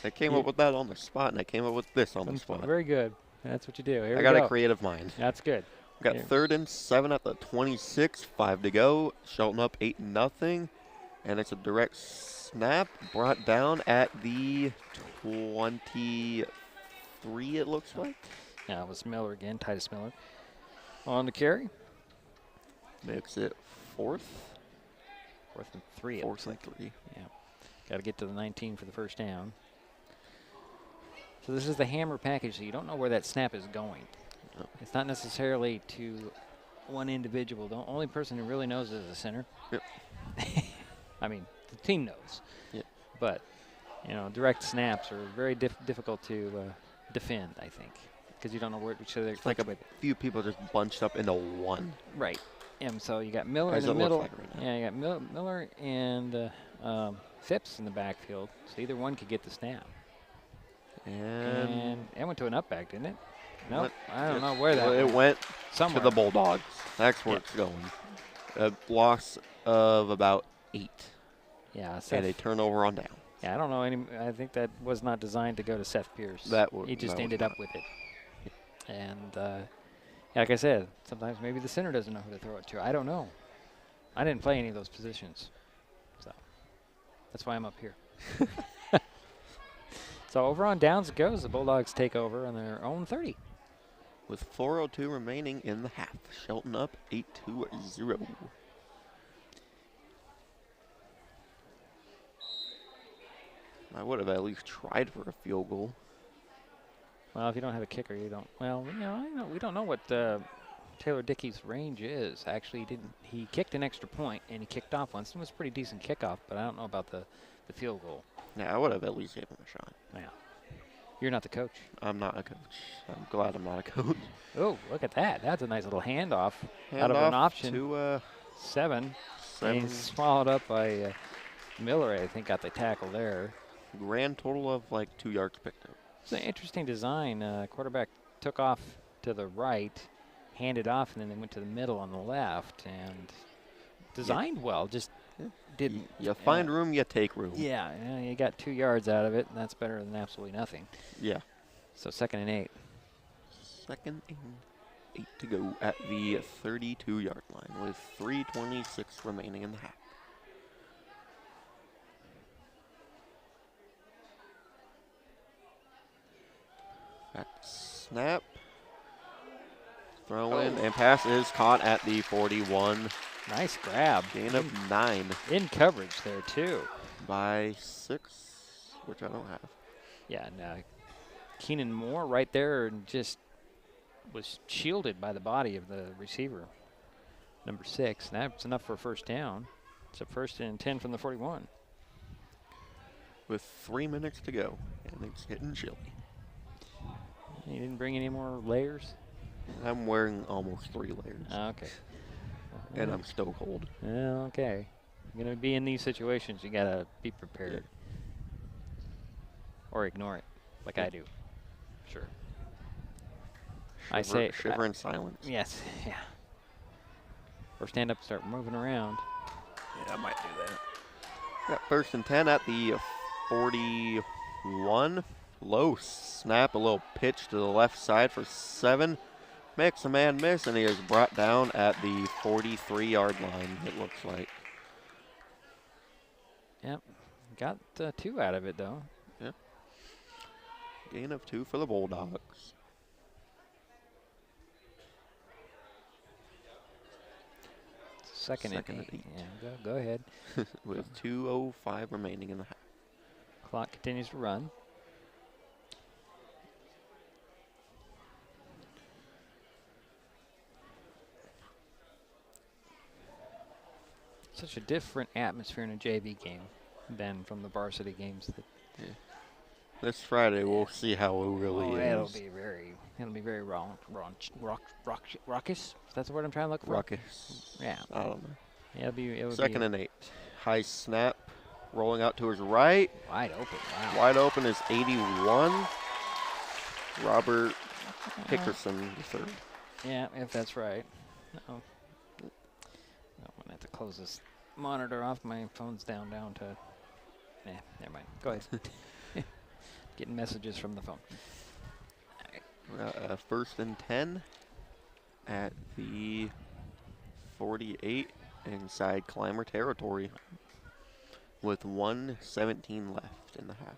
I came up with that on the spot, and I came up with this on the spot.
Very good. That's what you do. Here
I
we
got
go.
a creative mind.
That's good.
We got 3rd and 7 at the 26, 5 to go. Shelton up 8-0, and it's a direct snap brought down at the 23. It looks like.
Yeah, it was Miller again. Titus Miller on the carry.
Makes it 4th.
4th and 3.
4th and 3.
Yeah. Got to get to the 19 for the first down. So this is the hammer package, so you don't know where that snap is going.
No.
It's not necessarily to one individual. The only person who really knows is the center.
Yep.
I mean, the team knows.
Yep.
But, you know, direct snaps are very difficult to defend, I think, because you don't know which of
It's like a few people just bunched up into one.
Right. And so you got Miller
As
in the
it
middle.
looks like right now.
Yeah, you got Miller and Phipps in the backfield. So either one could get the snap. And it went to an up back, didn't it? No, nope. I don't know where that went.
It went
somewhere
to the Bulldogs. That's where it's going. A loss of about 8.
Yeah,
and a turnover on down.
Yeah, I don't know. I think that was not designed to go to Seth Pierce. He just ended up with it. And like I said, sometimes maybe the center doesn't know who to throw it to. I don't know. I didn't play any of those positions. So that's why I'm up here. So over on downs it goes. The Bulldogs take over on their own 30.
With 4:02 remaining in the half. Shelton up 8-0. I would have at least tried for a field goal.
Well, if you don't have a kicker, you don't. Well, you know, we don't know what Taylor Dickey's range is. Actually, he kicked an extra point and he kicked off once. It was a pretty decent kickoff, but I don't know about the field goal.
Yeah, I would have at least given him a shot.
Yeah. You're not the coach.
I'm not a coach. I'm glad I'm not a coach.
Oh, look at that. That's a nice little handoff out of an option.
To
7. And he's swallowed up by Miller, I think, got the tackle there.
Grand total of like 2 yards picked up.
It's an interesting design. Quarterback took off to the right, handed off, and then they went to the middle on the left. And designed well, just didn't.
You find room, you take room.
Yeah, you got 2 yards out of it, and that's better than absolutely nothing.
Yeah.
So 2nd and 8.
2nd and 8 to go at the 32-yard line with 3:26 remaining in the half. That snap. Throw in and pass is caught at the 41.
Nice grab.
Gain of 9.
In coverage there, too.
By 6, which I don't have.
Yeah, and Keenan Moore right there and just was shielded by the body of the receiver, number 6. That's enough for a first down. It's a 1st and 10 from the 41.
With 3 minutes to go, and it's getting chilly.
You didn't bring any more layers?
I'm wearing almost 3 layers.
Okay.
And I'm still cold.
Well, okay. You're going to be in these situations. You got to be prepared.
Yeah.
Or ignore it, like I do. Sure.
Shiver in silence.
Yes, yeah. Or stand up and start moving around.
Yeah, I might do that. Got 1st and 10 at the 41. Low snap, a little pitch to the left side for 7. Makes a man miss, and he is brought down at the 43-yard line, it looks like.
Yep. Got 2 out of it, though.
Yep. Gain of 2 for the Bulldogs.
Second and 8. Yeah, go ahead.
With 2:05 remaining in the half.
Clock continues to run. Such a different atmosphere in a JV game than from the varsity games.
This Friday we'll see how it really is.
It'll be very raucous. That's the word I'm trying to look for.
Ruckus.
Yeah.
I don't know.
Yeah, it'll be
2nd and 8. High snap. rolling out to his right.
Wide open. Wow.
Wide open is 81. Robert Hickerson, the third.
Yeah, if that's right. Uh-oh. I'm going to have to close this monitor off. My phone's down to... never mind. Go ahead. Getting messages from the phone.
First and 10 at the 48 inside Climber territory with 1:17 left in the half.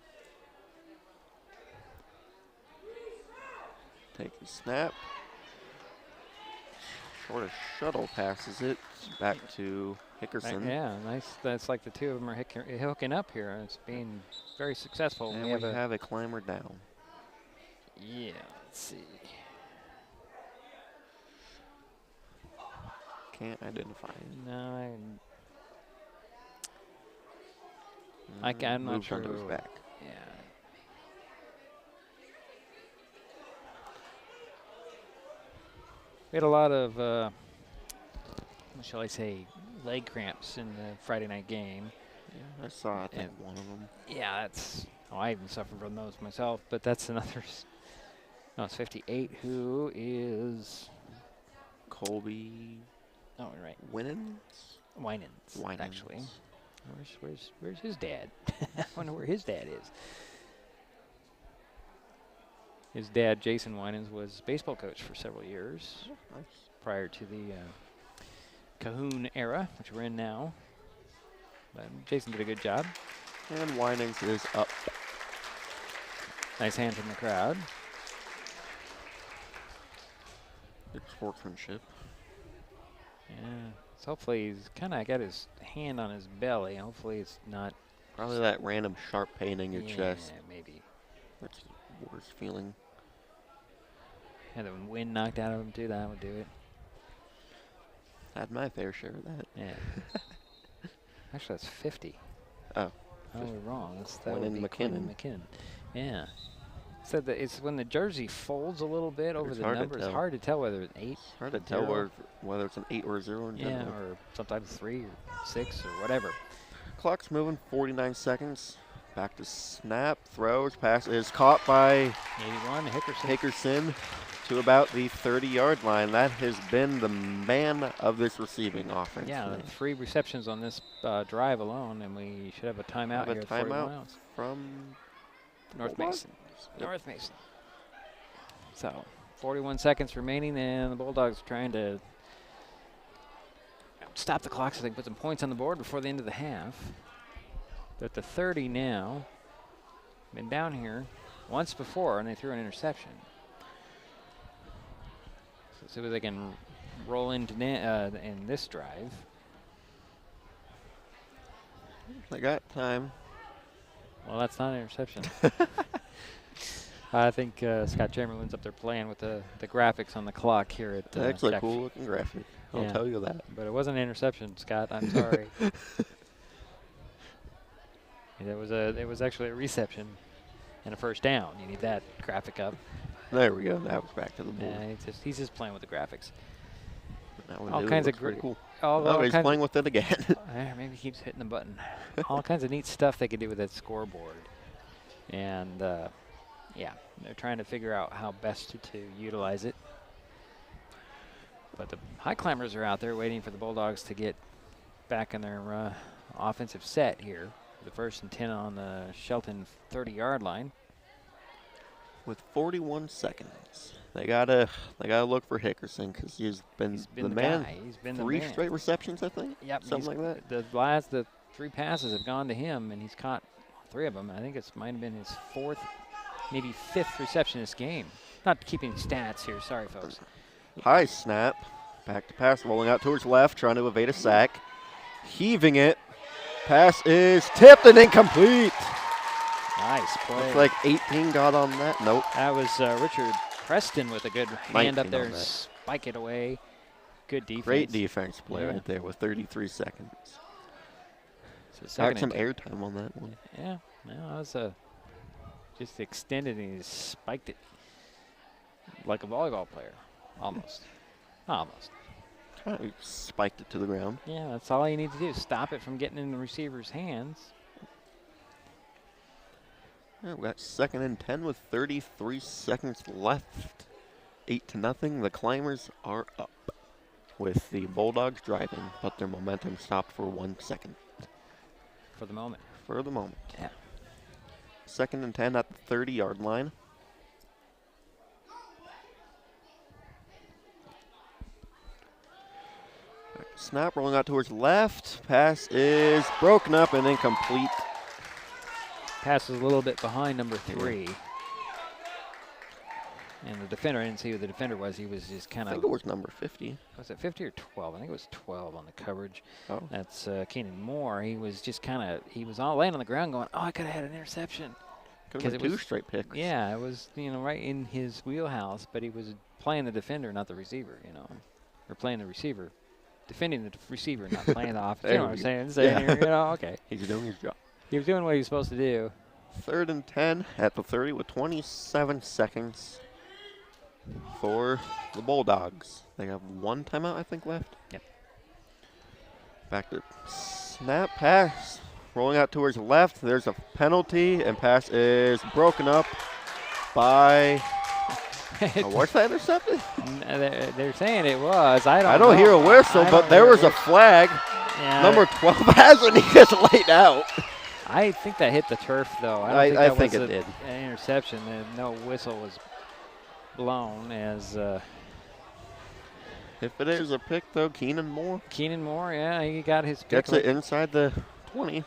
Taking snap. Short of shuttle passes it back to Hickerson.
Yeah, nice. That's like the two of them are hooking up here. It's being very successful.
And we have a Climber down.
Yeah, let's see.
Can't identify it.
No, I'm not sure.
Moves back.
Yeah. We had a lot of, what shall I say, leg cramps in the Friday night game.
Yeah, I saw, I think, one of them.
Yeah, that's, I even suffered from those myself, but that's another, no, it's 58, who is?
Colby.
Oh, right.
Winans,
actually. Where's his dad? I wonder where his dad is. His dad, Jason Winans, was baseball coach for several years prior to the Cahoon era, which we're in now. But Jason did a good job.
And Winans is up.
Nice hand from the crowd.
Good sportsmanship.
Yeah. So hopefully he's kind of got his hand on his belly. Hopefully it's not.
Probably that random sharp pain in your chest.
Yeah, maybe.
That's the worst feeling.
And the wind knocked out of him too. That would do it.
Had my fair share of that.
Yeah. Actually, that's 50.
Oh.
Oh, we're wrong.
That would be
McKinnon. Yeah. Said that it's when the jersey folds a little bit over the number. It's hard to tell whether it's 8.
It's hard to tell whether it's an 8 or a 0 in general.
Yeah, or sometimes 3 or 6 or whatever.
Clock's moving, 49 seconds. Back to snap, throws, pass is caught by
81,
Hickerson to about the 30-yard line. That has been the man of this receiving offense.
Yeah,
today.
3 receptions on this drive alone, and we should have a timeout here.
Timeout from
North Mason. North Mason. So, 41 seconds remaining, and the Bulldogs are trying to stop the clock so they can put some points on the board before the end of the half. They're at the 30 now. Been down here once before, and they threw an interception. So see what they can roll into in this drive.
They got time.
Well, that's not an interception. I think Scott Chamberlain's up there playing with the graphics on the clock here at
That's a cool looking graphic. I'll tell you that.
But it wasn't an interception, Scott. I'm sorry. It was actually a reception and a first down. You need that graphic up.
There we go. That was back to the board.
Yeah, he's just playing with the graphics.
All kinds of pretty cool. He's playing with it again.
Maybe he keeps hitting the button. All kinds of neat stuff they can do with that scoreboard. And, yeah, they're trying to figure out how best to utilize it. But the Highclimbers are out there waiting for the Bulldogs to get back in their offensive set here. The 1st and 10 on the Shelton 30-yard line.
With 41 seconds, they gotta look for Hickerson because he's been the man.
He's been
3
the man.
straight receptions, I think.
Yep,
something like that.
The 3 passes have gone to him, and he's caught 3 of them. I think it might have been his 4th, maybe 5th reception this game. Not keeping stats here. Sorry, folks.
High snap, back to pass, rolling out towards left, trying to evade a sack, heaving it. Pass is tipped and incomplete.
Nice play.
Looks like 18 got on that. Nope.
That was Richard Preston with a good hand up there and spike it away. Good defense.
Great defense play right there with 33 seconds.
So
got some airtime on that one.
Yeah, that was just extended and he just spiked it like a volleyball player, almost. Almost.
Kind of spiked it to the ground.
Yeah, that's all you need to do. Stop it from getting in the receiver's hands.
Yeah, we got 2nd and 10 with 33 seconds left. 8-0. The Climbers are up with the Bulldogs driving, but their momentum stopped for 1 second.
For the moment.
For the moment.
Yeah.
2nd and 10 at the 30-yard line. Snap rolling out towards left. Pass is broken up and incomplete.
Pass is a little bit behind number 3. And the defender, I didn't see who the defender was. He was just kind of.
I think it was number 50.
Was it 50 or 12? I think it was 12 on the coverage.
Oh.
That's Keenan Moore. He was just kind of, he was all laying on the ground going, oh, I could have had an interception.
Could have been 2 straight picks.
Yeah, it was, right in his wheelhouse, but he was playing the defender, not the receiver, Or playing the receiver. Defending the receiver, not playing the offense. You know what I'm saying? Okay.
He's doing his job.
He was doing what he was supposed to do.
3rd and 10 at the 30 with 27 seconds for the Bulldogs. They have 1 timeout, I think, left.
Yep.
Back to snap pass. Rolling out towards left. There's a penalty, and pass is broken up by. Was that intercepted?
They're saying it was. I don't know.
hear a whistle, but there was a flag.
Yeah.
Number 12 has, and he gets laid out.
I think that hit the turf, though.
I think it did.
An interception, and no whistle was blown as.
If it is a pick, though, Keenan Moore.
Keenan Moore, yeah, he got his pick.
Gets it inside the 20.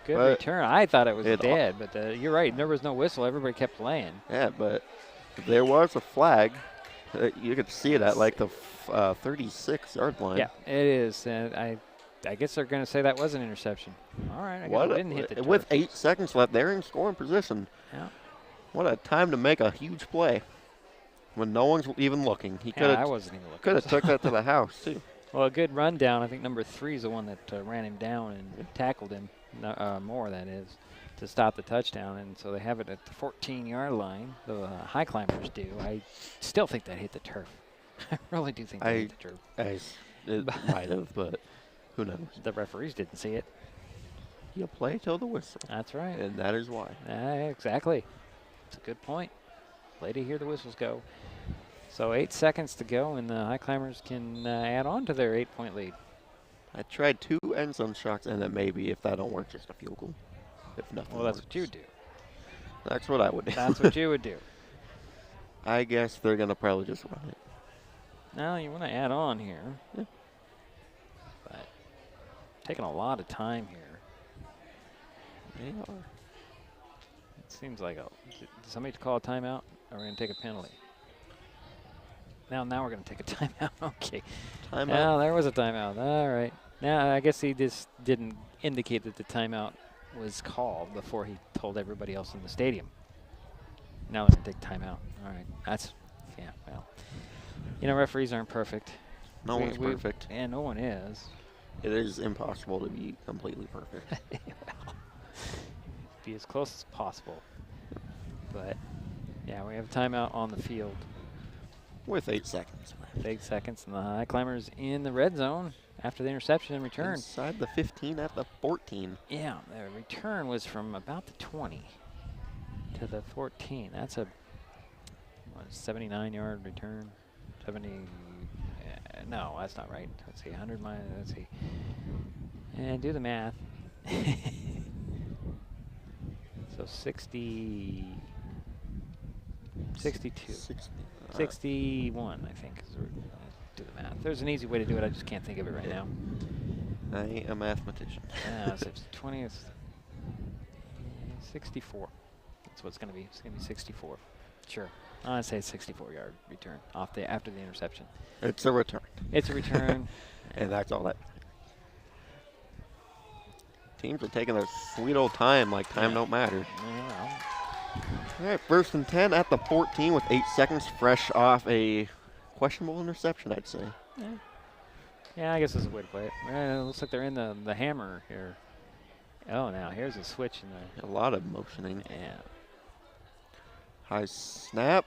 Good return. I thought it was dead, but you're right. There was no whistle. Everybody kept playing.
Yeah, but there was a flag. You could see it at like the 36-yard line.
Yeah, it is. And I guess they're going to say that was an interception. All right. I guess it didn't hit the turf.
With 8 seconds left, they're in scoring position.
Yeah.
What a time to make a huge play when no one's even looking.
I wasn't even looking.
Could have took that to the house, too.
Well, a good rundown. I think number 3 is the one that ran him down and tackled him. Moore, that is, to stop the touchdown. And so they have it at the 14-yard line. The Highclimbers do. I still think that hit the turf. I really do think that hit the turf.
It might have, but who knows?
The referees didn't see it.
You play till the whistle.
That's right.
And that is why.
Exactly. It's a good point. Play to hear the whistles go. So 8 seconds to go, and the Highclimbers can add on to their 8-point lead.
I tried 2 end zone shots, and then maybe if that don't work, just a field goal. If nothing
Well, that's
works.
what you would do.
That's what I would do.
That's what you would do.
I guess they're going to probably just run it.
Now you want to add on here.
Yeah.
But taking a lot of time here.
They are.
It seems like did somebody call a timeout, or we're going to take a penalty? Now we're going to take a timeout. Okay.
Timeout.
Well, there was a timeout. All right. Now, I guess he just didn't indicate that the timeout was called before he told everybody else in the stadium. Now they're going to take timeout. All right. Well, referees aren't perfect.
No one's perfect.
And no one is.
It is impossible to be completely perfect.
Well, be as close as possible. But, yeah, we have a timeout on the field.
With 8 seconds left.
8 seconds, and the Highclimbers in the red zone after the interception and return.
Inside the 15 at the 14.
Yeah, the return was from about the 20 to the 14. That's a 79-yard return. 70. No, that's not right. Let's see, 100 minus. Let's see. And do the math. So 60. 62. 61, I think. Do the math. There's an easy way to do it. I just can't think of it right now.
I ain't a mathematician.
So it's 20. It's 64. That's what it's going to be. It's going to be 64. Sure. I'd say 64-yard return after the interception.
It's a return.
It's a return.
And that's all that. Teams are taking their sweet old time like time don't matter.
Yeah.
All right, 1st and 10 at the 14 with 8 seconds, fresh off a questionable interception, I'd say.
Yeah, I guess that's a way to play it. It looks like they're in the hammer here. Oh, now here's a switch in there.
A lot of motioning.
Yeah.
High snap.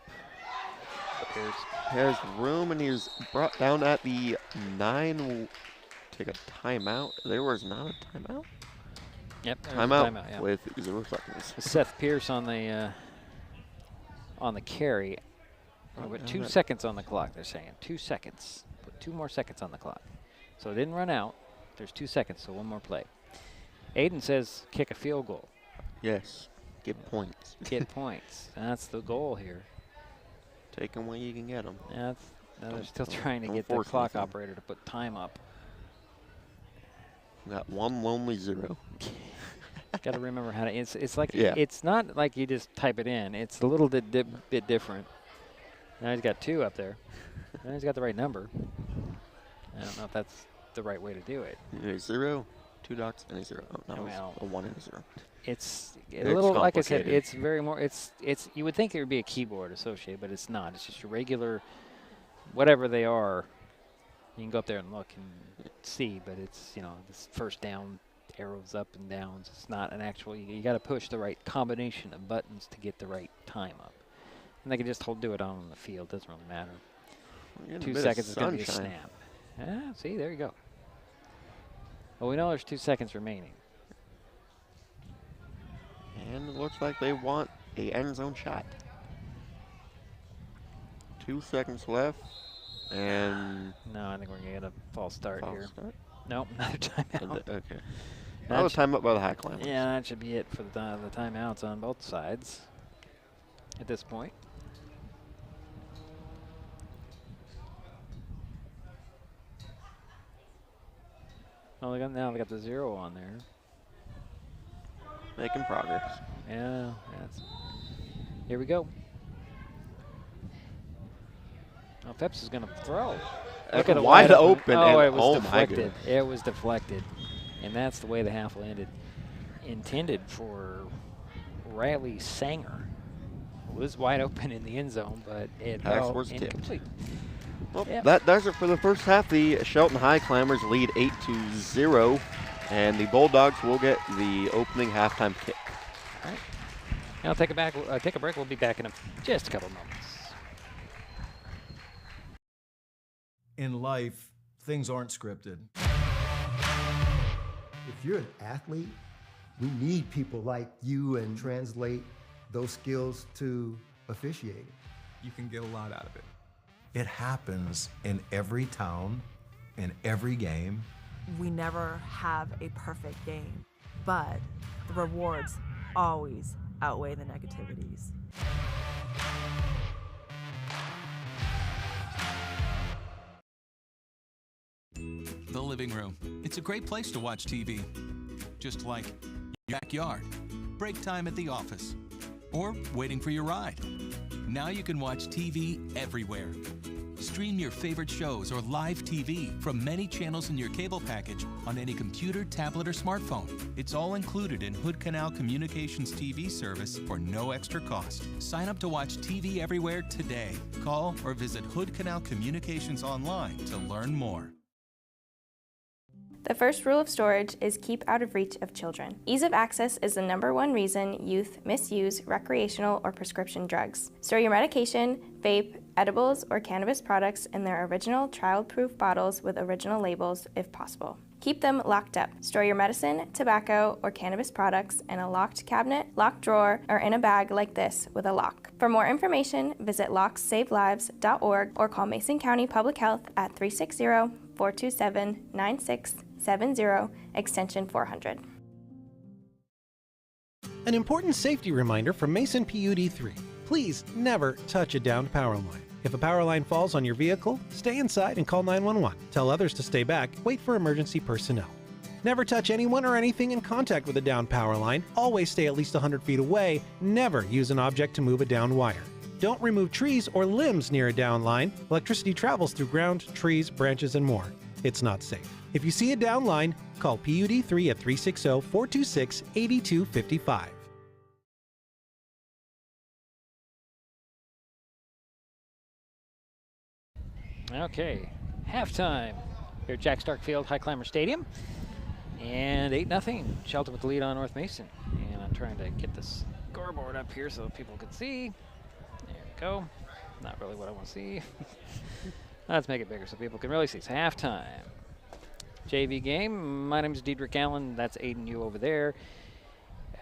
Has room, and he's brought down at the 9. We'll take a timeout. There was not a timeout.
Yep.
Timeout,
Yeah.
with 0 seconds.
Seth Pierce on the carry. With 2 seconds on the clock, they're saying. 2 seconds. Put 2 more seconds on the clock. So it didn't run out. There's 2 seconds, so 1 more play. Aiden says kick a field goal.
Yes. Get points.
Get points. That's the goal here.
Take them when you can get them.
Yeah, they're still trying to get the
force
clock
anything.
operator to put time up.
Got 1 lonely 0.
Got to remember how to. It's like
Yeah.
it's not like you just type it in. It's a little bit different. Now he's got 2 up there. Now he's got the right number. I don't know if that's the right way to do it.
A 0, 2 dots, and a 0. Oh, no,
Well,
a 1 and a 0.
It's a
It's
little, like I said,
complicated.
it's very more, it's, you would think there would be a keyboard associated, but it's not. It's just a regular, whatever they are, you can go up there and look and see, but it's, you know, this first down, arrows up and downs. It's not an actual, you got to push the right combination of buttons to get the right time up. And they can just do it on the field, doesn't really matter. 2 seconds is going to be a snap. Ah, see, there you go. Well, we know there's 2 seconds remaining.
And it looks like they want a end zone shot. 2 seconds left. And
No, I think we're going to get a false start
false
here.
start.
Nope, another timeout.
Okay. Another timeout by the Highclimbers.
Yeah, that should be it for the timeouts on both sides at this point. Oh, now they got the 0 on there.
Making progress.
Yeah, here we go. Oh, Phipps is going to throw. Look at it,
wide open.
Oh,
and
it was
oh my
deflected.
goodness.
It was deflected. And that's the way the half ended. Intended for Riley Sanger. It was wide open in the end zone, but it
Pass
fell
was tipped.
incomplete.
Well,
Yep.
that does it for the first half. The Shelton Highclimbers lead 8-0, and the Bulldogs will get the opening halftime kick.
All right. Now take a break. We'll be back in just a couple moments.
In life, things aren't scripted.
If you're an athlete, we need people like you and translate those skills to officiating.
You can get a lot out of it. It happens in every town, in every game.
We never have a perfect game, but the rewards always outweigh the negativities.
The living room. It's a great place to watch TV. Just like your backyard, break time at the office, or waiting for your ride. Now you can watch TV everywhere. Stream your favorite shows or live TV from many channels in your cable package on any computer, tablet, or smartphone. It's all included in Hood Canal Communications TV service for no extra cost. Sign up to watch TV everywhere today. Call or visit Hood Canal Communications online to learn more.
The first rule of storage is keep out of reach of children. Ease of access is the #1 reason youth misuse recreational or prescription drugs. Store your medication, vape, edibles, or cannabis products in their original child-proof bottles with original labels if possible. Keep them locked up. Store your medicine, tobacco, or cannabis products in a locked cabinet, locked drawer, or in a bag like this with a lock. For more information, visit locksavelives.org or call Mason County Public Health at 360-427-9670, extension 400.
An important safety reminder from Mason PUD 3. Please never touch a downed power line. If a power line falls on your vehicle, stay inside and call 911. Tell others to stay back, wait for emergency personnel. Never touch anyone or anything in contact with a downed power line. Always stay at least 100 feet away. Never use an object to move a downed wire. Don't remove trees or limbs near a downed line. Electricity travels through ground, trees, branches, and more. It's not safe. If you see a downed line, call PUD 3 at 360-426-8255.
Okay, halftime here at Jack Stark Field, Highclimber Stadium. And 8-0, Shelton with the lead on North Mason. And I'm trying to get this scoreboard up here so people can see. There we go. Not really what I want to see. Let's make it bigger so people can really see. It's halftime. JV game. My name is Diedrich Allen. That's Aiden Yu over there.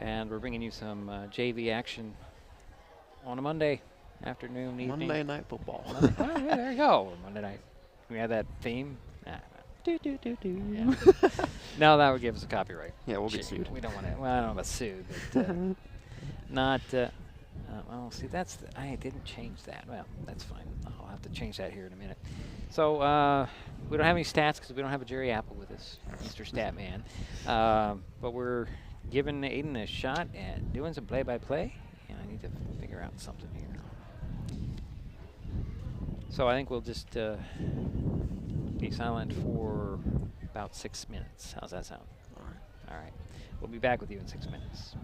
And we're bringing you some JV action on a Monday afternoon, evening.
Monday Night Football.
Well, yeah, there you go. Monday night. Can we have that theme? Nah. Do, do, do, do. Yeah. No, that would give us a copyright.
Yeah, we'll get sued.
We don't want to. Well, I don't know about sued, but not. Well, see, I didn't change that. Well, that's fine. I'll have to change that here in a minute. So we don't have any stats because we don't have a Jerry Apple with us, Mr. Statman. But we're giving Aiden a shot at doing some play-by-play, and I need to figure out something here. So I think we'll just be silent for about 6 minutes. How's that sound?
All right.
All right. We'll be back with you in 6 minutes.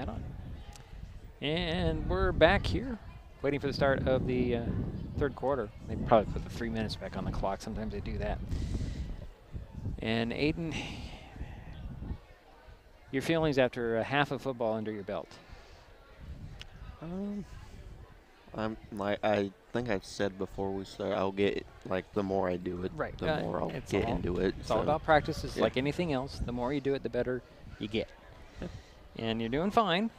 that on. And we're back here, waiting for the start of the third quarter. They probably put the 3 minutes back on the clock. Sometimes they do that. And Aiden, your feelings after a half of football under your belt?
I think I've said before we start, I'll get, like, the more I do it,
Right.
the more I'll get into it.
It's all about practice. It's like anything else. The more you do it, the better you get.
Yeah.
And you're doing fine.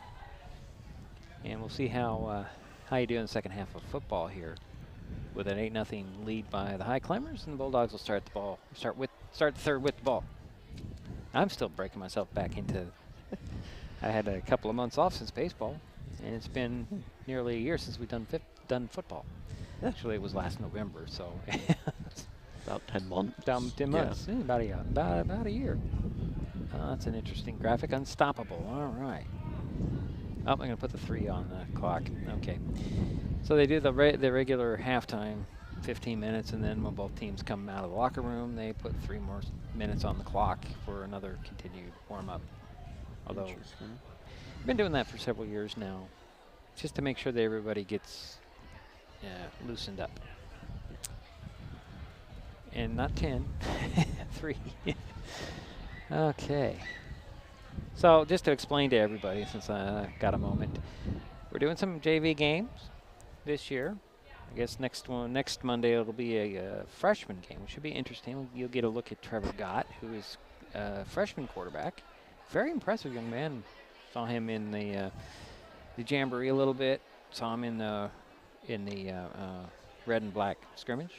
And we'll see how you do in the second half of football here, with an 8-0 lead by the Highclimbers, and the Bulldogs will start the third with the ball. I'm still breaking myself back into. I had a couple of months off since baseball, and it's been nearly a year since we've done football. Actually, it was last November, so
about 10 months.
About 10 months. Yeah, about a year. That's an interesting graphic. Unstoppable. All right. Oh, I'm going to put the 3 on the clock. Okay. So they do the regular halftime, 15 minutes, and then when both teams come out of the locker room, they put 3 more minutes on the clock for another continued warm-up. Although I've been doing that for several years now, just to make sure that everybody gets loosened up. And not 10, 3. Okay. So just to explain to everybody, since I got a moment, we're doing some JV games this year. I guess next Monday it'll be a freshman game, which should be interesting. You'll get a look at Trevor Gott, who is a freshman quarterback. Very impressive young man. Saw him in the jamboree a little bit. Saw him in the red and black scrimmage.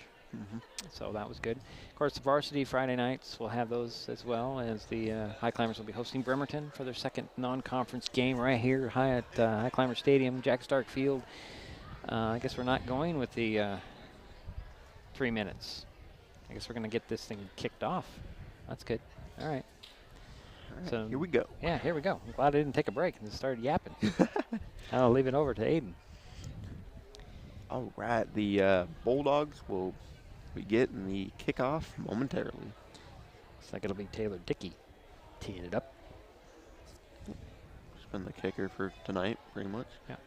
So that was good. Of course, the Varsity Friday nights, we'll have those as well, as the Highclimbers will be hosting Bremerton for their second non-conference game right here at Highclimber Stadium, Jack Stark Field. I guess we're not going with the 3 minutes. I guess we're going to get this thing kicked off. That's good. All right. So
here we go.
Yeah, here we go. I'm glad I didn't take a break and just started yapping. I'll leave it over to Aiden.
All right. The Bulldogs will be getting the kickoff momentarily.
Looks like it'll be Taylor Dickey teeing it up.
He's been the kicker for tonight, pretty much.
Yeah.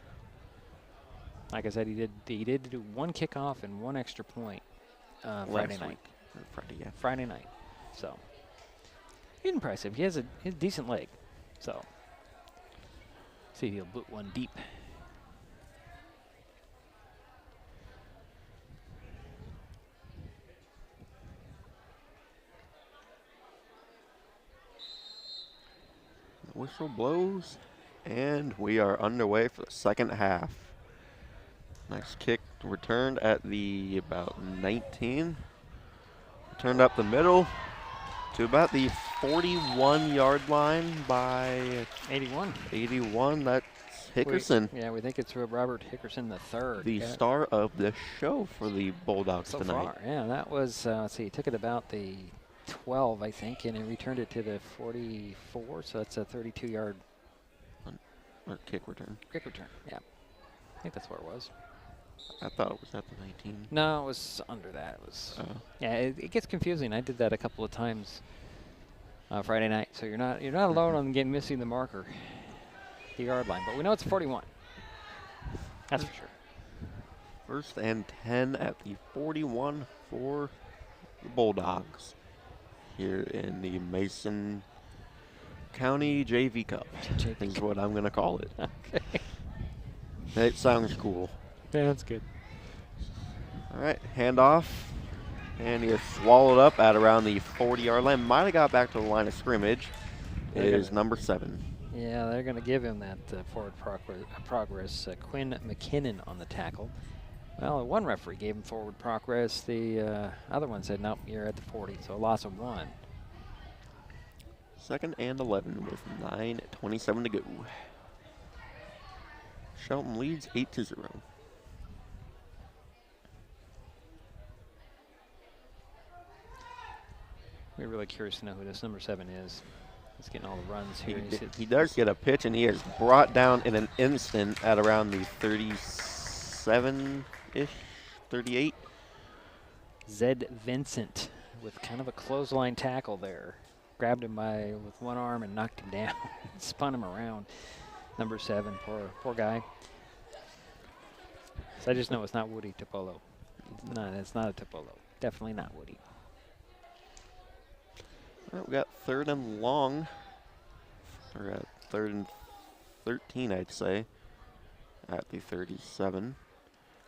Like I said, he did do 1 kickoff and 1 extra point Friday night. Friday night. So he's impressive. He has a decent leg. So see if he'll boot one deep.
The whistle blows, and we are underway for the second half. Nice kick returned at the about 19. Turned up the middle to about the 41-yard line by
81.
81. That's Hickerson.
We think it's Robert Hickerson III.
The star of the show for the Bulldogs
so
tonight.
Far. Yeah, that was, let's see, he took it about the 12, I think, and he returned it to the 44, so that's a 32-yard
kick return.
Kick return, yeah. I think that's where it was.
I thought it was at the 19.
No, it was under that. It was. Yeah, it gets confusing. I did that a couple of times Friday night, so you're not alone on missing the marker, the yard line. But we know it's 41. That's for sure.
First and 10 at the 41 for the Bulldogs here in the Mason County JV Cup. Is what I'm going to call it.
Okay.
It sounds cool.
Yeah, that's good.
All right, handoff. And he is swallowed up at around the 40-yard line. Might have got back to the line of scrimmage. It is number 7.
Yeah, they're going to give him that forward progress. Quinn McKinnon on the tackle. Well, one referee gave him forward progress. The other one said, nope, you're at the 40, so a loss of 1.
Second and 11 with 9:27 to go. Shelton leads 8-0.
We're really curious to know who this number 7 is. He's getting all the runs here.
He does get a pitch, and he is brought down in an instant at around the 37-ish, 38.
Zed Vincent with kind of a clothesline tackle there. Grabbed him with one arm and knocked him down. Spun him around. Number 7, poor guy. So I just know it's not Woody Topolo. No, it's not a Topolo. Definitely not Woody.
All right, we got 3rd and long. Or at 3rd and 13, I'd say. At the 37.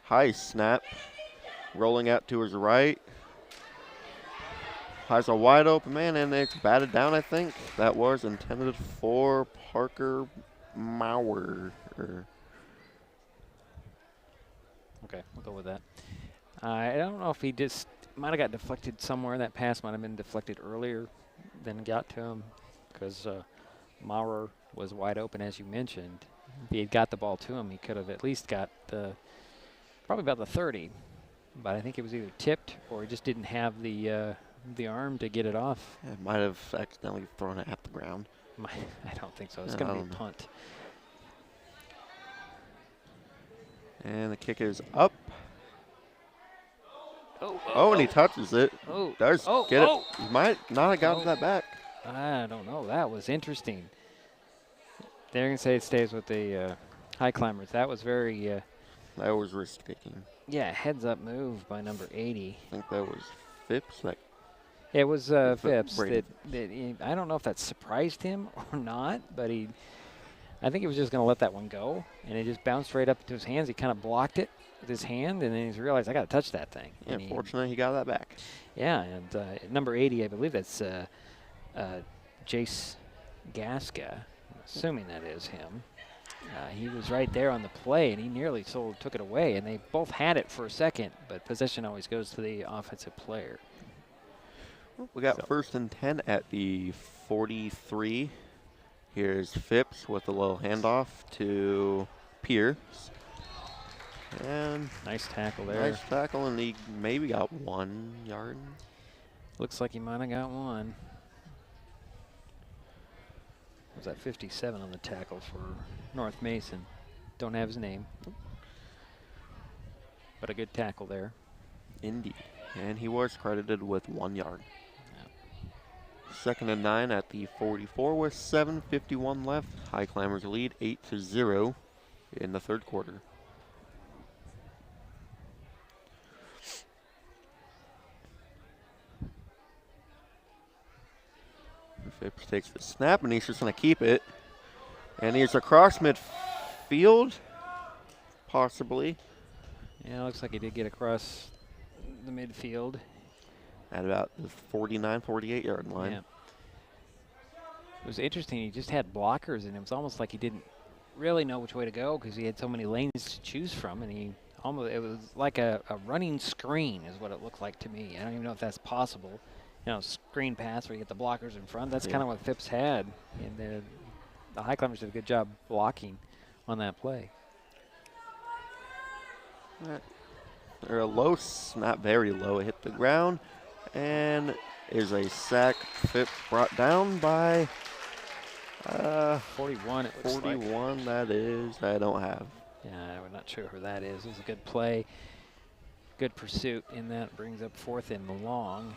High snap. Rolling out to his right. Has a wide open man, and it's batted down, I think. That was intended for Parker Maurer.
Okay, we'll go with that. I don't know if he just might have got deflected somewhere. That pass might have been deflected earlier than got to him, because Maurer was wide open, as you mentioned. If he had got the ball to him, he could have at least got probably about the 30. But I think it was either tipped or he just didn't have the arm to get it off.
Yeah, might have accidentally thrown it at the ground.
I don't think so. It's going to be a punt.
And the kick is up. And he touches it. Does get it. He might not have gotten that back.
I don't know. That was interesting. They're going to say it stays with the Highclimbers. That was very...
that was risk-taking.
Yeah, heads-up move by number 80.
I think that was Phipps.
It was Phipps. I don't know if that surprised him or not, but I think he was just going to let that one go, and it just bounced right up into his hands. He kind of blocked it with his hand, and then he's realized, I got to touch that thing.
Yeah, fortunately, he got that back.
Yeah, and number 80, I believe that's Jace Gasca, assuming that is him. He was right there on the play, and he nearly took it away, and they both had it for a second, but possession always goes to the offensive player.
We got 1st and 10 at the 43. Here's Phipps with a little handoff to Pierce. And
nice tackle there.
Nice tackle, and he maybe got 1 yard.
Looks like he might have got 1. Was that 57 on the tackle for North Mason? Don't have his name. But a good tackle there.
Indeed. And he was credited with 1 yard. Yep. 2nd and 9 at the 44 with 7:51 left. Highclimbers lead 8-0 in the 3rd quarter. Phipps takes the snap, and he's just going to keep it. And he's across midfield, possibly.
Yeah, looks like he did get across the midfield.
At about the 49, 48 yard line.
Yeah. It was interesting. He just had blockers, and it was almost like he didn't really know which way to go because he had so many lanes to choose from, and it was like a running screen is what it looked like to me. I don't even know if that's possible. You know, screen pass where you get the blockers in front. That's kind of what Phipps had, and the Highclimbers did a good job blocking on that play.
They're a low, not very low. It hit the ground, and is a sack. Phipps brought down by
41. It looks
41.
Like.
That is. I don't have.
Yeah, we're not sure who that is. It was a good play, good pursuit, and that brings up 4th and long.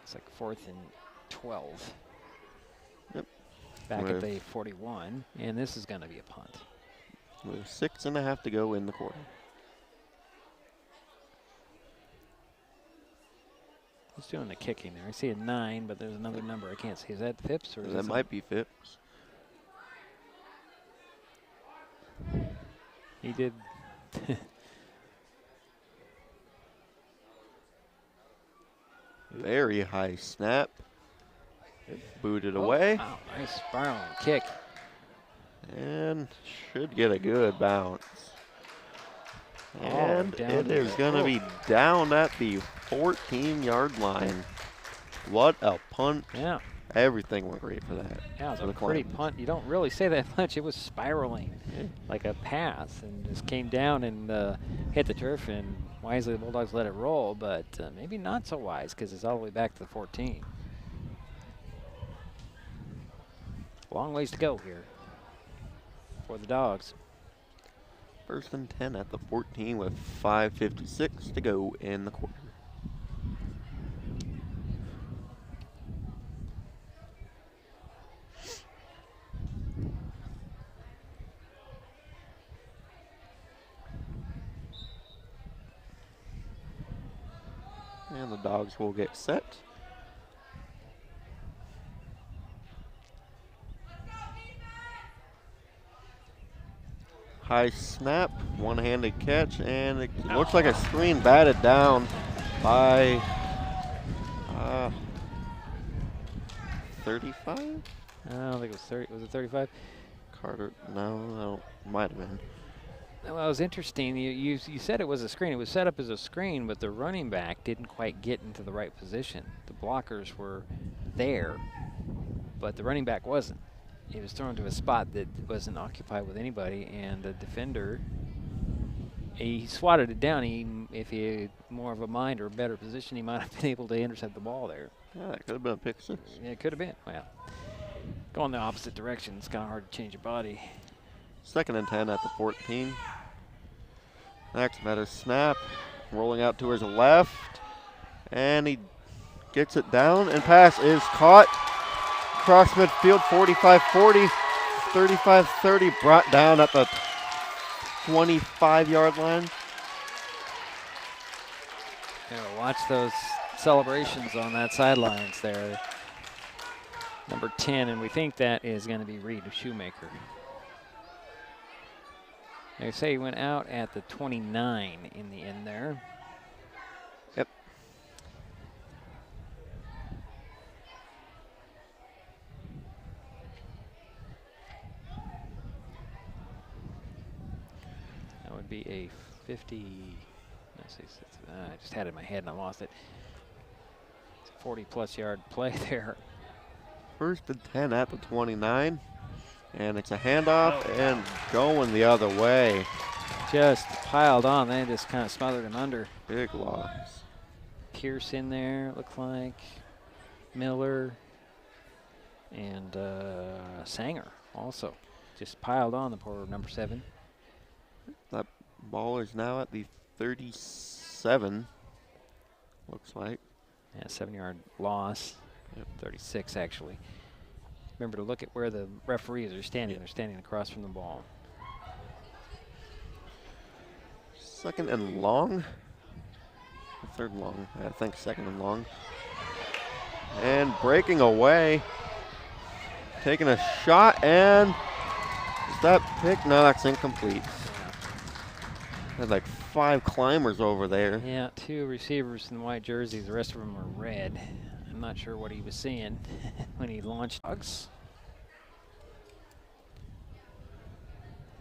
It's like 4th and 12.
Yep.
Back at the 41, and this is going to be a punt.
With 6.5 to go in the quarter.
Who's doing the kicking there? I see a 9, but there's another number I can't see. Is that Phipps or?
That might be Phipps.
He did.
Very high snap. Booted away.
Wow, nice spiraling kick.
And should get a good bounce. And it is going to be down at the 14-yard line. What a punt.
Yeah.
Everything went great for that.
Yeah, it was a pretty punt. You don't really say that much. It was spiraling like a pass and just came down and hit the turf, and wisely the Bulldogs let it roll, but maybe not so wise because it's all the way back to the 14. Long ways to go here for the Dogs.
1st and 10 at the 14 with 5:56 to go in the quarter. And the Dogs will get set. High snap, one-handed catch, and it looks like a screen batted down by 35?
I don't think it was 30. Was it 35?
Carter, no, might have been.
Well, it was interesting. You said it was a screen. It was set up as a screen, but the running back didn't quite get into the right position. The blockers were there, but the running back wasn't. He was thrown to a spot that wasn't occupied with anybody, and the defender, he swatted it down. If he had more of a mind or a better position, he might have been able to intercept the ball there.
Yeah, that could have been a pick six.
Yeah, it could have been. Well, going the opposite direction, it's kind of hard to change your body.
2nd and 10 at the 14. Next better snap, rolling out to his left, and he gets it down, and pass is caught. Across midfield, 45-40, 35-30, brought down at the 25-yard line.
Watch those celebrations on that sidelines there. Number 10, and we think that is going to be Reed Shoemaker. They say he went out at the 29 in the end there.
Yep.
That would be a 50. Let's see, I just had it in my head and I lost it. It's a 40-plus yard play there.
1st and 10 at the 29. And it's a handoff and going the other way.
Just piled on. They just kind of smothered him under.
Big loss.
Pierce in there, it looked like. Miller. And Sanger also. Just piled on the poor number 7.
That ball is now at the 37, looks like.
Yeah, 7-yard loss.
Yep.
36, actually. Remember to look at where the referees are standing. They're standing across from the ball.
2nd and long. 3rd and long, I think 2nd and long. And breaking away. Taking a shot, and is that pick? No, that's incomplete. Had like 5 climbers over there.
Yeah, 2 receivers in white jerseys. The rest of them are red. I'm not sure what he was seeing when he launched. Dogs.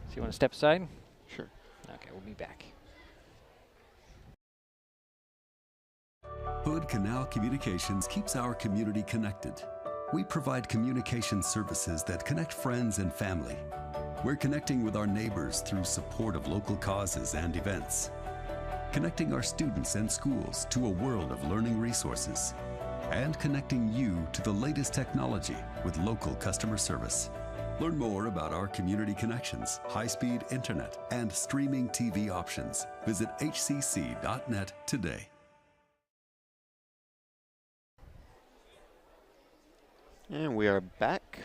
So you want to step aside?
Sure.
Okay, we'll be back.
Hood Canal Communications keeps our community connected. We provide communication services that connect friends and family. We're connecting with our neighbors through support of local causes and events. Connecting our students and schools to a world of learning resources. And connecting you to the latest technology with local customer service. Learn more about our community connections, high-speed internet, and streaming TV options. Visit hcc.net today.
And we are back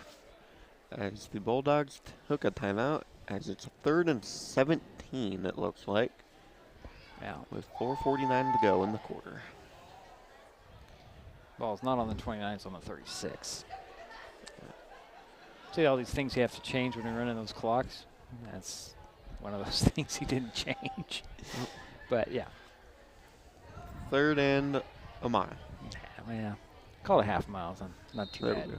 as the Bulldogs took a timeout as it's 3rd and 17, it looks like.
Yeah.
With 4:49 to go in the quarter.
Ball's not on the 29, it's on the 36. See all these things you have to change when you're running those clocks? That's one of those things he didn't change. But yeah.
3rd and a mile.
Yeah. Call it half miles, not too bad.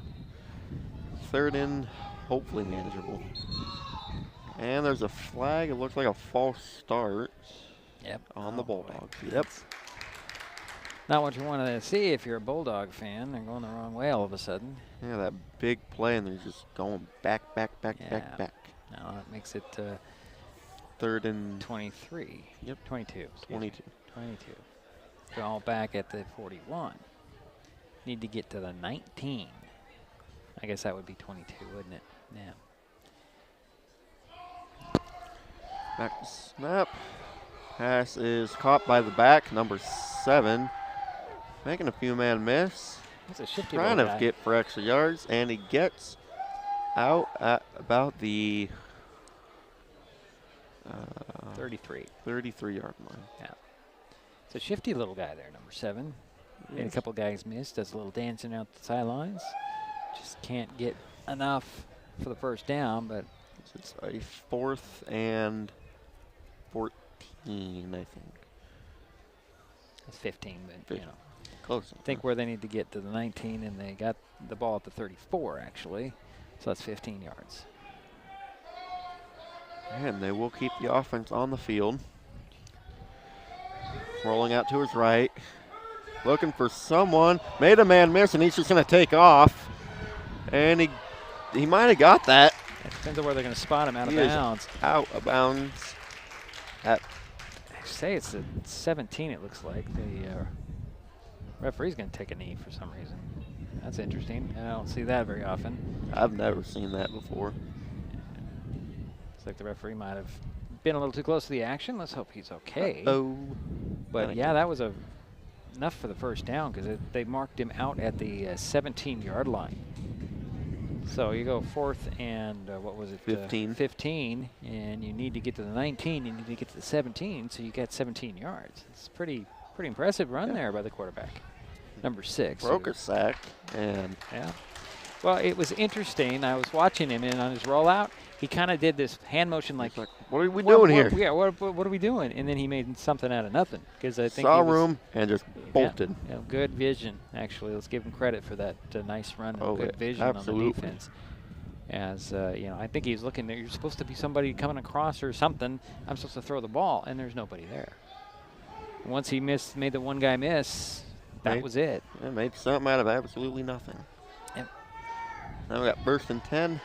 3rd and hopefully manageable. And there's a flag. It looks like a false start.
Yep.
On the Bulldogs. Yep.
Not what you want to see if you're a Bulldog fan. They're going the wrong way all of a sudden.
Yeah, that big play, and they're just going back.
Now that makes it
3rd and
23.
Yep.
22.
22.
22. They're all back at the 41. Need to get to the 19. I guess that would be 22, wouldn't it? Yeah.
Back to snap. Pass is caught by the back, number 7. Making a few man miss.
That's a shifty
trying to get for extra yards, and he gets out at about the
33.
33-yard line.
Yeah. It's a shifty little guy there, number 7. Made a couple guys miss. Does a little dancing out the sidelines. Just can't get enough for the first down, but
it's a 4th and 14, I think.
It's 15, but you know.
Close.
I think where they need to get to the 19, and they got the ball at the 34, actually. So that's 15 yards.
And they will keep the offense on the field. Rolling out to his right. Looking for someone. Made a man miss, and he's just going to take off. And he might have got that.
It depends on where they're going to spot him out of
He is
bounds.
Out of bounds.
I say it's a 17, it looks like. The referee's going to take a knee for some reason. That's interesting. I don't see that very often.
I've never seen that before.
Looks like the referee might have been a little too close to the action. Let's hope he's okay.
Oh.
But yeah, that was enough for the first down because they marked him out at the 17-yard line. So you go 4th and what was it?
15.
15, and you need to get to the 19. You need to get to the 17, so you got 17 yards. It's pretty impressive run there by the quarterback, number 6.
Broke a sack, and
yeah. Well, it was interesting. I was watching him, and on his rollout, he kind of did this hand motion like,
what are we doing here?
Yeah, what are we doing? And then he made something out of nothing because I think
saw
he was,
room and just bolted.
Yeah, good vision, actually. Let's give him credit for that nice run and good vision
absolutely.
on the defense. As you know, I think he's looking there. You're supposed to be somebody coming across or something. I'm supposed to throw the ball, and there's nobody there. Once he made the one guy miss, that was it.
It made something out of absolutely nothing.
Yep.
Now we got 1st and 10.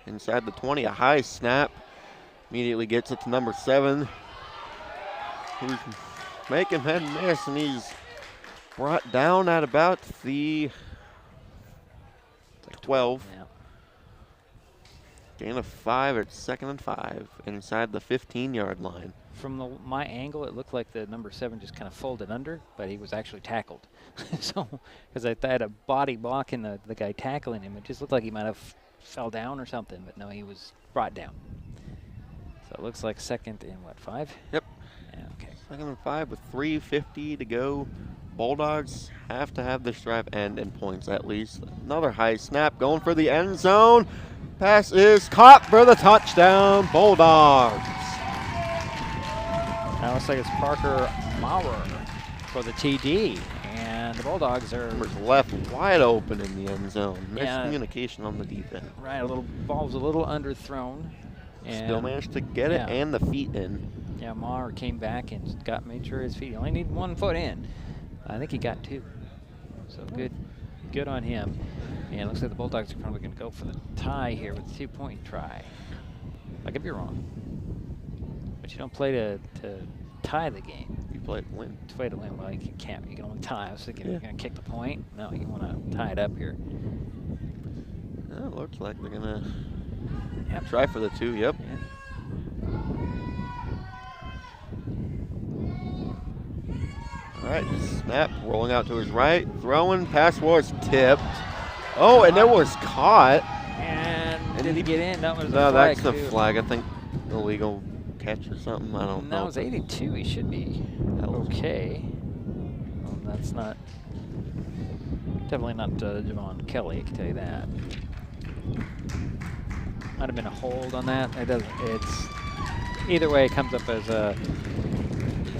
Inside the 20, a high snap. Immediately gets it to number 7. Who's making men miss, and he's brought down at about the 12.
Yeah.
Gain of 5 at 2nd and 5 inside the 15-yard line.
From my angle, it looked like the number 7 just kind of folded under, but he was actually tackled. So, because I had a body blocking the guy tackling him, it just looked like he might have fell down or something, but no, he was brought down. So it looks like 2nd and what, 5?
Yep.
Yeah, okay.
2nd and 5 with 3:50 to go. Bulldogs have to have this drive end in points at least. Another high snap going for the end zone. Pass is caught for the touchdown, Bulldogs.
Now looks like it's Parker Maurer for the TD, and the Bulldogs are
left wide open in the end zone.
Yeah.
Miscommunication on the defense.
Right, ball was a little underthrown. And
still managed to get it and the feet in.
Yeah, Maurer came back and made sure his feet. He only needed 1 foot in. I think he got 2. So good on him. And it looks like the Bulldogs are probably going to go for the tie here with a 2-point try. I could be wrong. But you don't play to tie the game.
You play to win.
To play to win. Well, you can't. You can only tie. I was thinking you're going to kick the point. No, you want to tie it up here.
Yeah, it looks like they're going to try for the 2. Yep.
Yeah.
All right, snap, rolling out to his right, throwing, pass was tipped. Oh, and it was caught.
And did he get in? That was
no,
flag
that's the
too.
flag. I think illegal catch or something. I don't know.
No, it was 82. He should be okay. Well, that's not definitely not Javon Kelly. I can tell you that. Might have been a hold on that. It doesn't. It's either way. It comes up as a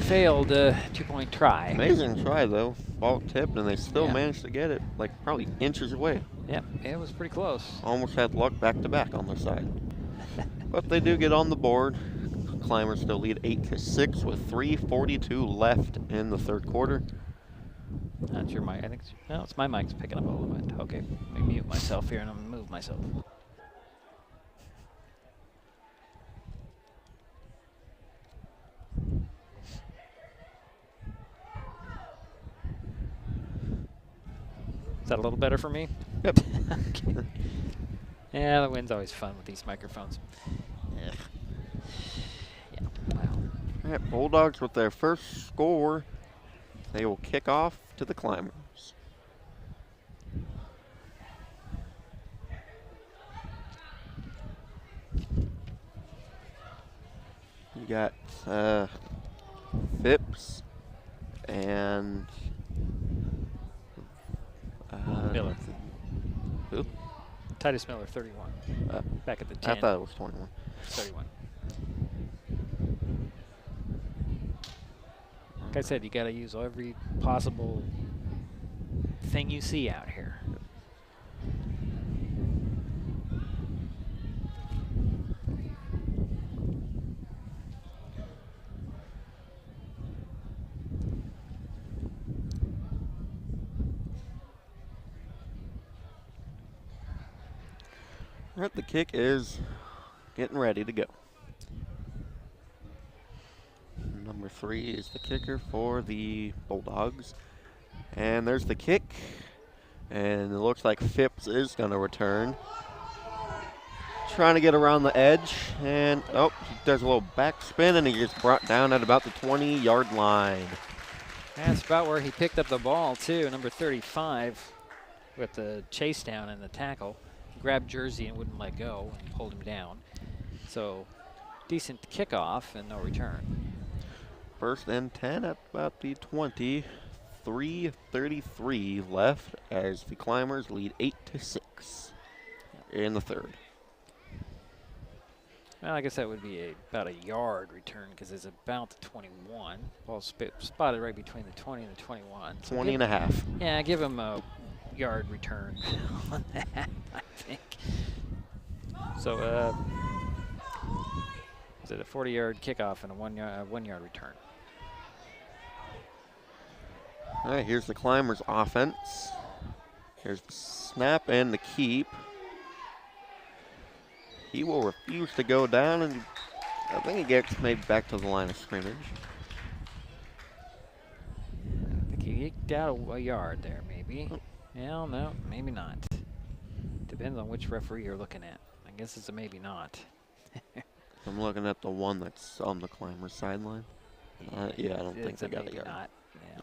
failed 2-point try.
Amazing try though. Ball tipped, and they still
Yeah.
managed to get it like probably inches away.
Yep, it was pretty close.
Almost had luck back to back on their side. But they do get on the board. Climbers still lead 8-6 with 3:42 left in the 3rd quarter.
That's your mic. I think it's my mic's picking up a little bit. Okay, let me mute myself here and I'm gonna move myself. Is that a little better for me?
Yep.
Okay. Yeah, the wind's always fun with these microphones. Yeah. Wow.
All right, Bulldogs with their first score. They will kick off to the Climbers. You got Phipps and
Miller.
Who?
Titus Miller, 31. Back at the 10.
I thought it was 21.
31. Like I said, you got to use every possible thing you see out here.
All right, the kick is getting ready to go. Number 3 is the kicker for the Bulldogs. And there's the kick. And it looks like Phipps is going to return. Trying to get around the edge. And, oh, he does a little backspin, and he gets brought down at about the 20-yard line.
That's about where he picked up the ball, too. Number 35 with the chase down and the tackle. Grabbed Jersey and wouldn't let go and pulled him down. So, decent kickoff and no return.
First and 10 at about the 20. 3:33 left as the Climbers lead 8-6 in the third.
Well, I guess that would be about a yard return because it's about the 21. Ball's spotted right between the 20 and the 21. So
20 and a half.
Yeah, give him a yard return on that, I think. So, is it a 40-yard kickoff and a one-yard return?
All right, here's the Climbers offense. Here's the snap and the keep. He will refuse to go down, and I think he gets made back to the line of scrimmage.
I think he eked out a yard there, maybe. Well, no, maybe not. Depends on which referee you're looking at. I guess it's a maybe not.
I'm looking at the one that's on the Climbers sideline. Yeah, I don't think they got a yard.
Not. Yeah.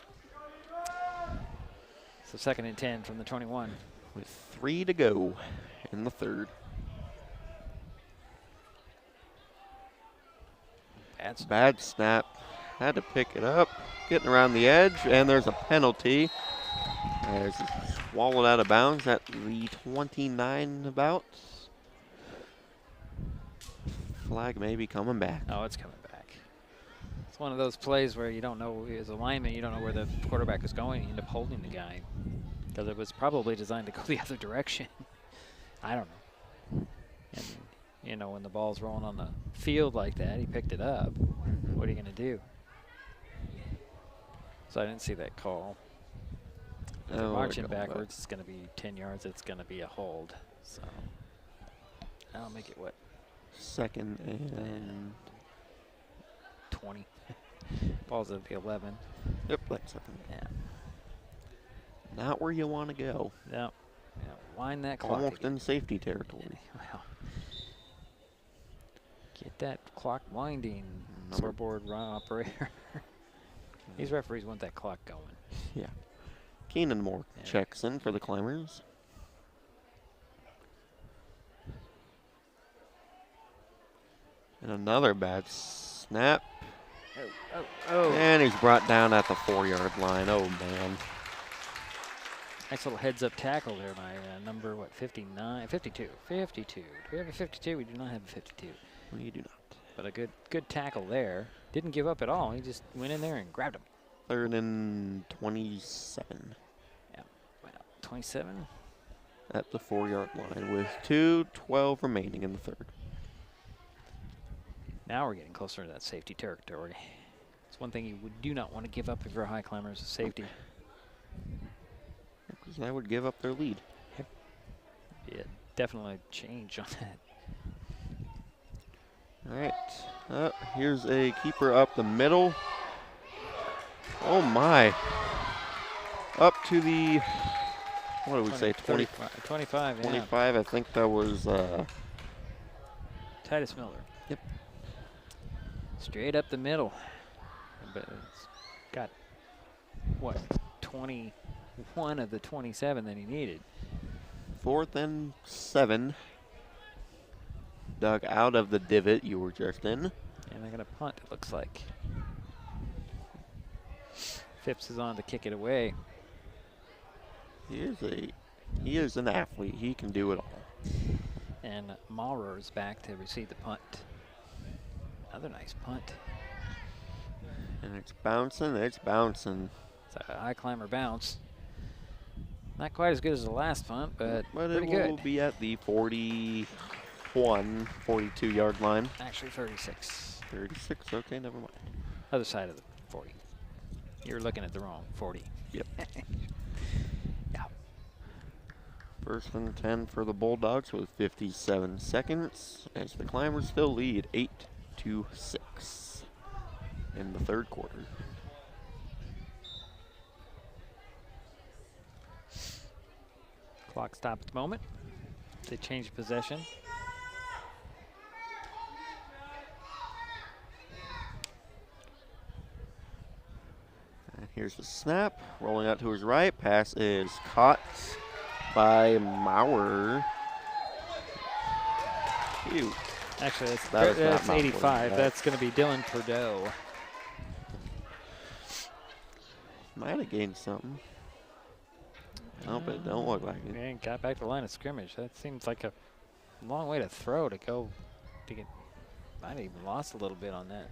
So 2nd and 10 from the 21.
With 3 to go in the third. Bad snap. Had to pick it up. Getting around the edge, and there's a penalty. As it's swallowed out of bounds at the 29 about. Flag may be coming back.
Oh, it's coming back. It's one of those plays where you don't know, as a lineman, you don't know where the quarterback is going. You end up holding the guy because it was probably designed to go the other direction. I don't know. And, you know, when the ball's rolling on the field like that, he picked it up. What are you going to do? So I didn't see that call. If they're marching backwards, it's going to be 10 yards. It's going to be a hold. So I'll make it what?
2nd and
20. Ball's at the 11.
Yep, that's 2nd.
Yeah.
Not where you want to go.
No. Yeah. Wind that clock.
Almost in safety territory.
Well, get that clock winding, scoreboard run operator. These referees want that clock going.
Yeah. Keenan Moore checks in for the Climbers. And another bad snap.
Oh.
And he's brought down at the 4-yard line. Oh, man.
Nice little heads-up tackle there by number, 59? 52. 52. Do we have a 52? We do not have a 52.
We do not.
But a good tackle there. Didn't give up at all. He just went in there and grabbed him.
3rd and 27.
Yeah. Well, 27?
At the 4-yard line with 2:12 remaining in the third.
Now we're getting closer to that safety territory. It's one thing you do not want to give up if you're a high climber is safety.
Because that would give up their lead.
Yep. Yeah, definitely change on that.
All right. Here's a keeper up the middle. Oh, my. Up to the, what did we say,
25, 25, yeah.
25, I think that was
Titus Miller.
Yep.
Straight up the middle. But it's got, what, 21 of the 27 that he needed.
4th and 7. Dug out of the divot you were just in.
And they're going to punt, it looks like. Phipps is on to kick it away.
Here's a He is an athlete. He can do it all.
And Maurer's back to receive the punt. Another nice punt.
And it's bouncing. It's bouncing.
It's a high climber bounce. Not quite as good as the last punt, but pretty
it
good.
will be at the 41, 42-yard line.
Actually 36.
36, okay, never mind.
Other side of the 40. You're looking at the wrong 40.
Yep.
Yeah.
First and 10 for the Bulldogs with 57 seconds as the Climbers still lead 8-6 in the third quarter.
Clock stop at the moment. They change possession.
And here's the snap. Rolling out to his right. Pass is caught by Maurer. Ew.
Actually,
That's
85. That's going to be Dylan Perdot.
Might have gained something. No, but it don't look like it.
And got back to the line of scrimmage. That seems like a long way to throw to go. To get, might have even lost a little bit on that.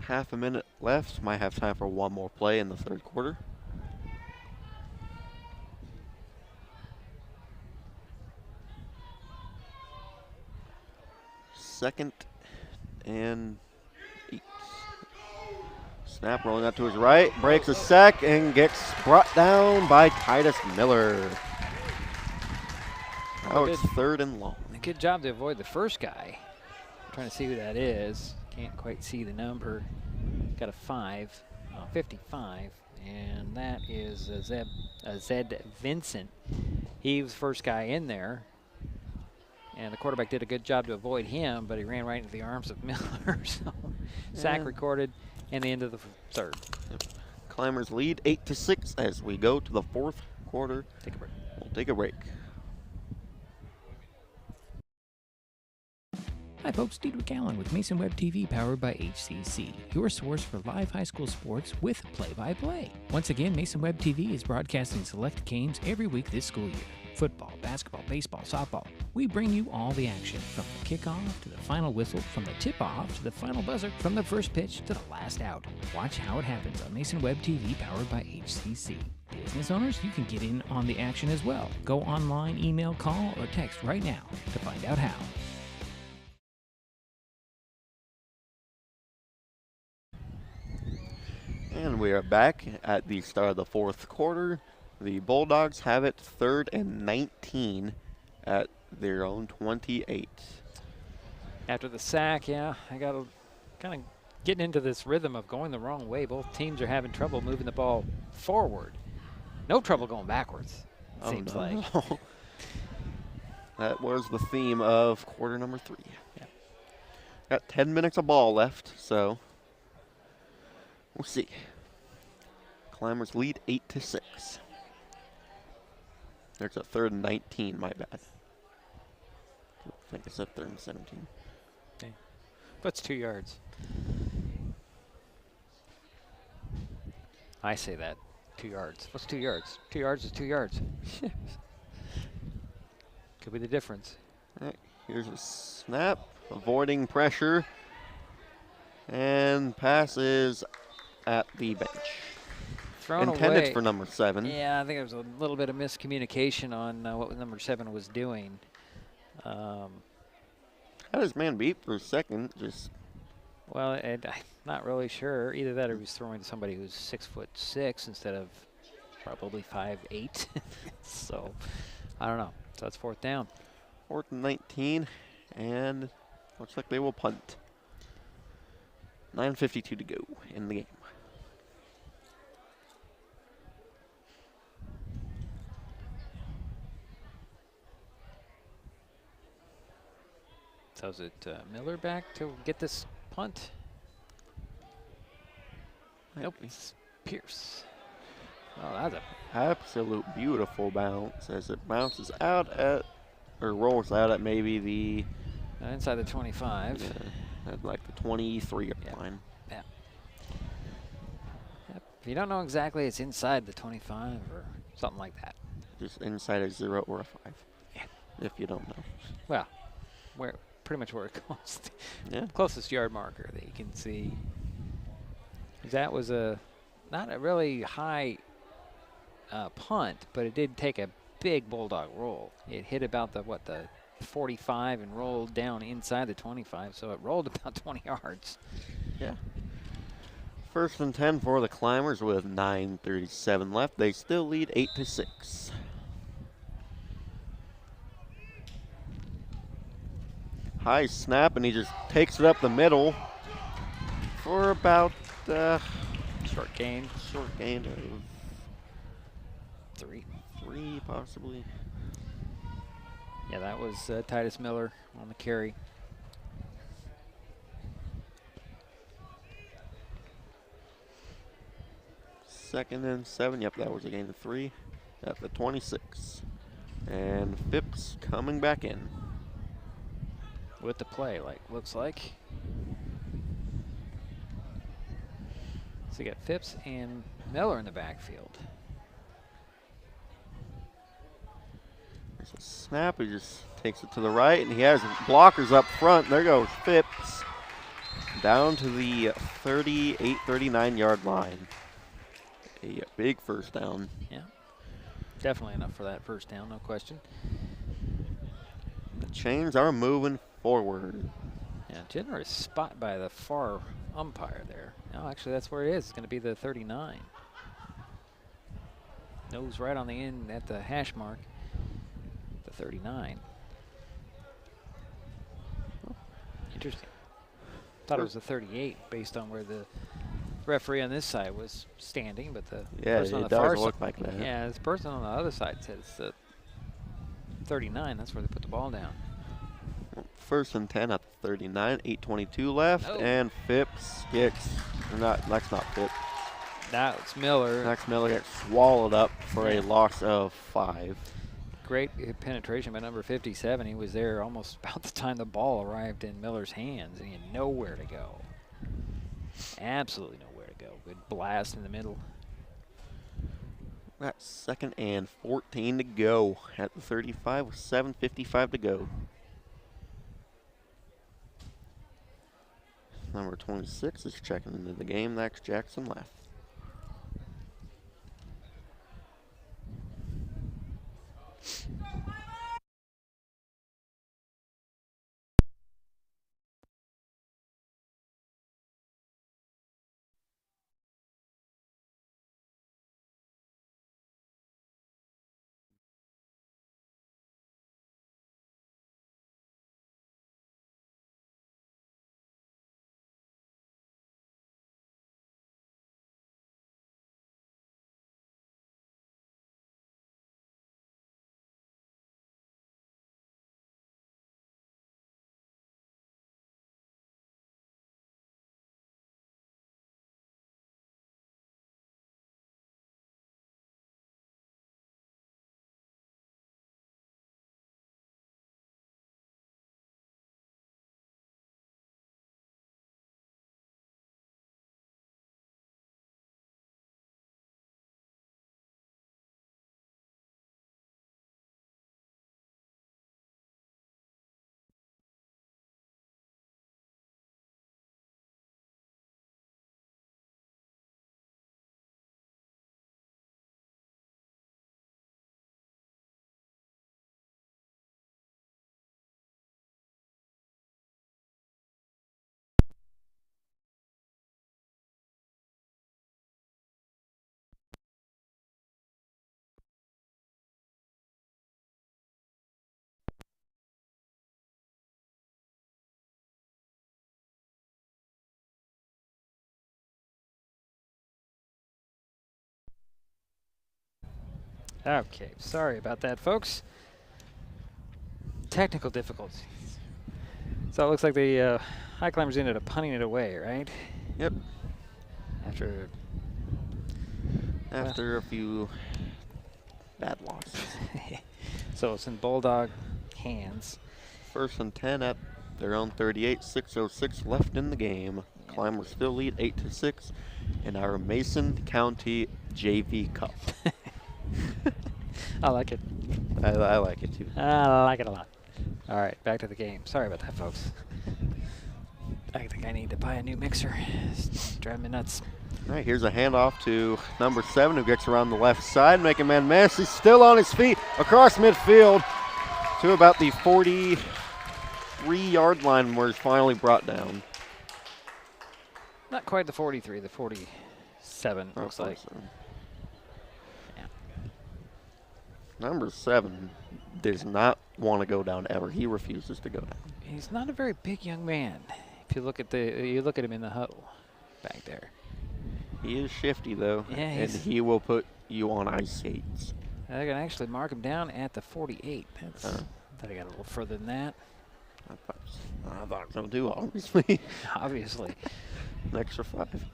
Half a minute left. Might have time for one more play in the third quarter. Second and 8. Snap rolling out to his right, breaks a sack and gets brought down by Titus Miller. Now it's third and long.
A good job to avoid the first guy. Trying to see who that is. Can't quite see the number. Got a 55, and that is Zed Vincent. He was the first guy in there. And the quarterback did a good job to avoid him, but he ran right into the arms of Miller. So sack recorded, and the end of the third.
Yep. Climbers lead 8-6 as we go to the fourth quarter.
Take a break.
We'll take a break.
Hi folks, Deidre Allen with Mason Web TV powered by HCC, your source for live high school sports with play-by-play. Once again, Mason Web TV is broadcasting select games every week this school year. Football, basketball, baseball, softball. We bring you all the action, from the kickoff to the final whistle, from the tip-off to the final buzzer, from the first pitch to the last out. Watch how it happens on Mason Web TV powered by HCC. Business owners, you can get in on the action as well. Go online, email, call, or text right now to find out how.
And we are back at the start of the fourth quarter. The Bulldogs have it 3rd and 19 at their own 28.
After the sack, yeah, I got to kind of getting into this rhythm of going the wrong way. Both teams are having trouble moving the ball forward. No trouble going backwards, it seems like.
That was the theme of quarter number 3. Yeah. Got 10 minutes of ball left, so we'll see. Climbers lead 8-6. There's a 3rd and 19, my bad. I think I said 3rd and 17.
Okay. What's 2 yards? I say that. 2 yards. What's 2 yards? 2 yards is 2 yards. Could be the difference.
All right, here's a snap, avoiding pressure, and pass is at the bench.
Thrown
Intended
away
for number 7.
Yeah, I think there was a little bit of miscommunication on what number 7 was doing.
Had his man beat for a second, just.
Well, I'm not really sure. Either that or he was throwing to somebody who's 6'6" instead of probably 5'8". So, I don't know. So that's 4th down.
4th and 19, and looks like they will punt. 9:52 to go in the game.
So is it Miller back to get this punt? Nope, it's Pierce. Oh, that's a
absolute beautiful bounce as it bounces out at, or rolls out at maybe the
inside the 25.
Yeah, at like the 23-yard line.
Yeah. Yep. If you don't know exactly, it's inside the 25 or something like that.
just inside a 0 or a 5, if you don't know.
Well, pretty much where it goes.
Yeah.
Closest yard marker that you can see. That was not a really high punt, but it did take a big Bulldog roll. It hit about the 45 and rolled down inside the 25, so it rolled about 20 yards.
Yeah. 1st and 10 for the Climbers with 9:37 left. They still lead 8-6. High snap, and he just takes it up the middle for about
short gain
of
3
possibly.
Yeah, that was Titus Miller on the carry.
Second and 7. Yep, that was a gain of 3 at the 26. And Phipps coming back in
with the play, looks like. So you got Phipps and Miller in the backfield.
There's a snap. He just takes it to the right, and he has blockers up front. There goes Phipps down to the 38, 39-yard line. A big first down.
Yeah, definitely enough for that first down, no question.
The chains are moving forward.
Yeah, generous spot by the far umpire there. No, actually, that's where it is. It's going to be the 39. Nose right on the end at the hash mark. The 39. Interesting. Thought it was the 38 based on where the referee on this side was standing, but the person on the far side,
like that.
Yeah, this person on the other side said it's the 39. That's where they put the ball down.
1st and 10 at the 39. 8:22 left, and Phipps gets that's not Phipps.
That's Miller.
Max Miller gets swallowed up for a loss of 5.
Great penetration by number 57. He was there almost about the time the ball arrived in Miller's hands, and he had nowhere to go. Absolutely nowhere to go. Good blast in the middle.
That's 2nd and 14 to go at the 35 with 7:55 to go. Number 26 is checking into the game. That's Jackson left.
Okay, sorry about that, folks. Technical difficulties. So it looks like the Highclimbers ended up punting it away, right?
Yep.
After
a few bad losses.
So it's in Bulldog hands.
1st and 10 at their own 38. 6:06 left in the game.
Yeah.
Climbers still lead 8-6 in our Mason County JV Cup.
I like it.
I like it too.
I like it a lot. All right, back to the game. Sorry about that, folks. I think I need to buy a new mixer. It's driving me nuts.
All right, here's a handoff to number 7 who gets around the left side, making man miss. He's still on his feet across midfield to about the 43-yard line where he's finally brought down.
Not quite the 43, the 47 looks like. Yeah.
Number 7 does not want to go down ever. He refuses to go down.
He's not a very big young man. If you look at him in the huddle back there.
He is shifty though,
Yeah,
and he will put you on ice skates.
I can actually mark him down at the 48. That's thought I got a little further than that.
I thought so too, obviously.
Obviously.
An extra 5.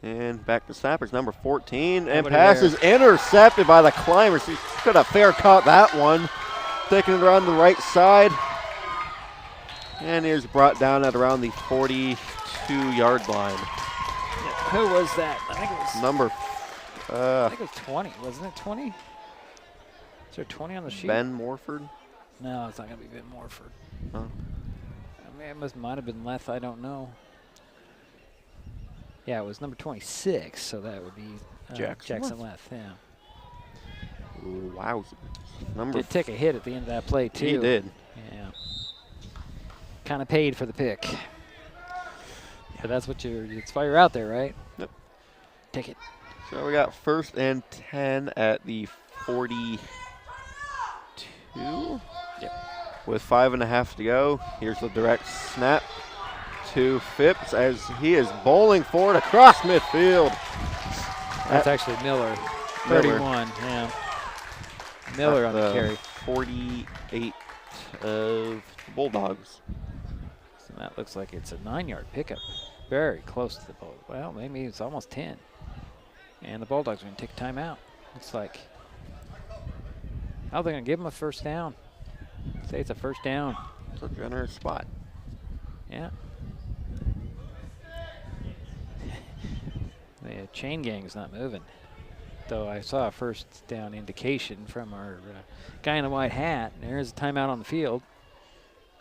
And back to Snappers, number 14, and
Nobody
pass is intercepted by the Climbers. He could have fair caught that one. Taking it around the right side. And is brought down at around the 42-yard line.
Who was that? I think it was
Number,
I think it was 20, wasn't it 20? Is there 20 on the sheet?
Ben Morford?
No, it's not going to be Ben Morford.
Oh.
I mean, it might have been Leth, I don't know. Yeah, it was number 26, so that would be Jackson Leth, yeah.
Wow.
Did take a hit at the end of that play, too.
He did.
Yeah. Kind of paid for the pick. But that's what it's why you're out there, right?
Yep.
Take it.
So we got 1st and 10 at the 42.
Yep.
With 5.5 to go. Here's the direct snap to Phipps as he is bowling forward across midfield.
That's actually Miller. 31, yeah. Miller on the carry.
48 of the Bulldogs.
So that looks like it's a 9-yard pickup. Very close to the ball. Well, maybe it's almost 10. And the Bulldogs are going to take a timeout. Looks like. How are they going to give them a first down? Say it's a first down.
It's a generous spot.
Yeah. The chain gang's not moving. Though I saw a first down indication from our guy in the white hat. And there's a timeout on the field.